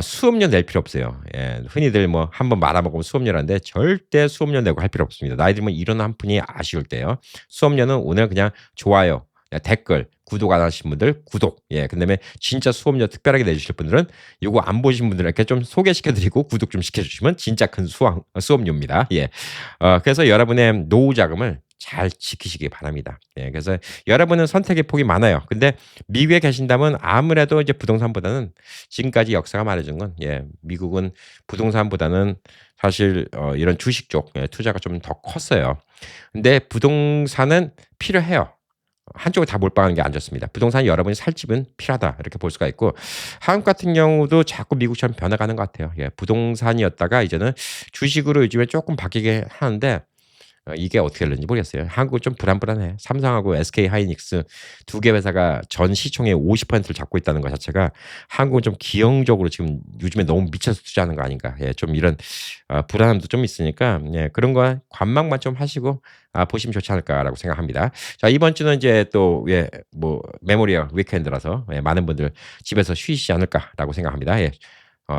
수업료 낼 필요 없어요. 예. 흔히들 뭐 한번 말아먹으면 수업료라는데 절대 수업료 내고 할 필요 없습니다. 나이 들면 일원 한 푼이 아쉬울 때요. 수업료는 오늘 그냥 좋아요, 댓글, 구독 안 하신 분들 구독. 예. 그다음에 진짜 수업료 특별하게 내주실 분들은 요거 안 보신 분들에게 좀 소개시켜 드리고 구독 좀 시켜 주시면 진짜 큰 수업료입니다. 예. 그래서 여러분의 노후 자금을 잘 지키시기 바랍니다. 예. 그래서 여러분은 선택의 폭이 많아요. 근데 미국에 계신다면 아무래도 이제 부동산보다는 지금까지 역사가 말해준 건 예, 미국은 부동산보다는 사실 이런 주식 쪽 예, 투자가 좀 더 컸어요. 근데 부동산은 필요해요. 한쪽에 다 몰빵하는 게 안 좋습니다. 부동산 여러분이 살 집은 필요하다 이렇게 볼 수가 있고 한국 같은 경우도 자꾸 미국처럼 변해가는 것 같아요. 예, 부동산이었다가 이제는 주식으로 요즘에 조금 바뀌게 하는데 이게 어떻게 될는지 모르겠어요. 한국은 좀 불안불안해. 삼성하고 SK하이닉스 두 개 회사가 전 시총의 50%를 잡고 있다는 것 자체가 한국은 좀 기형적으로 지금 요즘에 너무 미쳐서 투자하는 거 아닌가. 예, 좀 이런 불안함도 좀 있으니까 예, 그런 거 관망만 좀 하시고 보시면 좋지 않을까라고 생각합니다. 자 이번 주는 이제 또 예, 뭐 메모리얼 위크엔드라서 예, 많은 분들 집에서 쉬시지 않을까라고 생각합니다. 예.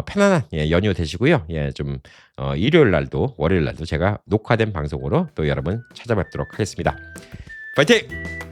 편안한 예, 연휴 되시고요. 예, 좀 일요일 날도 월요일 날도 제가 녹화된 방송으로 또 여러분 찾아뵙도록 하겠습니다. 파이팅!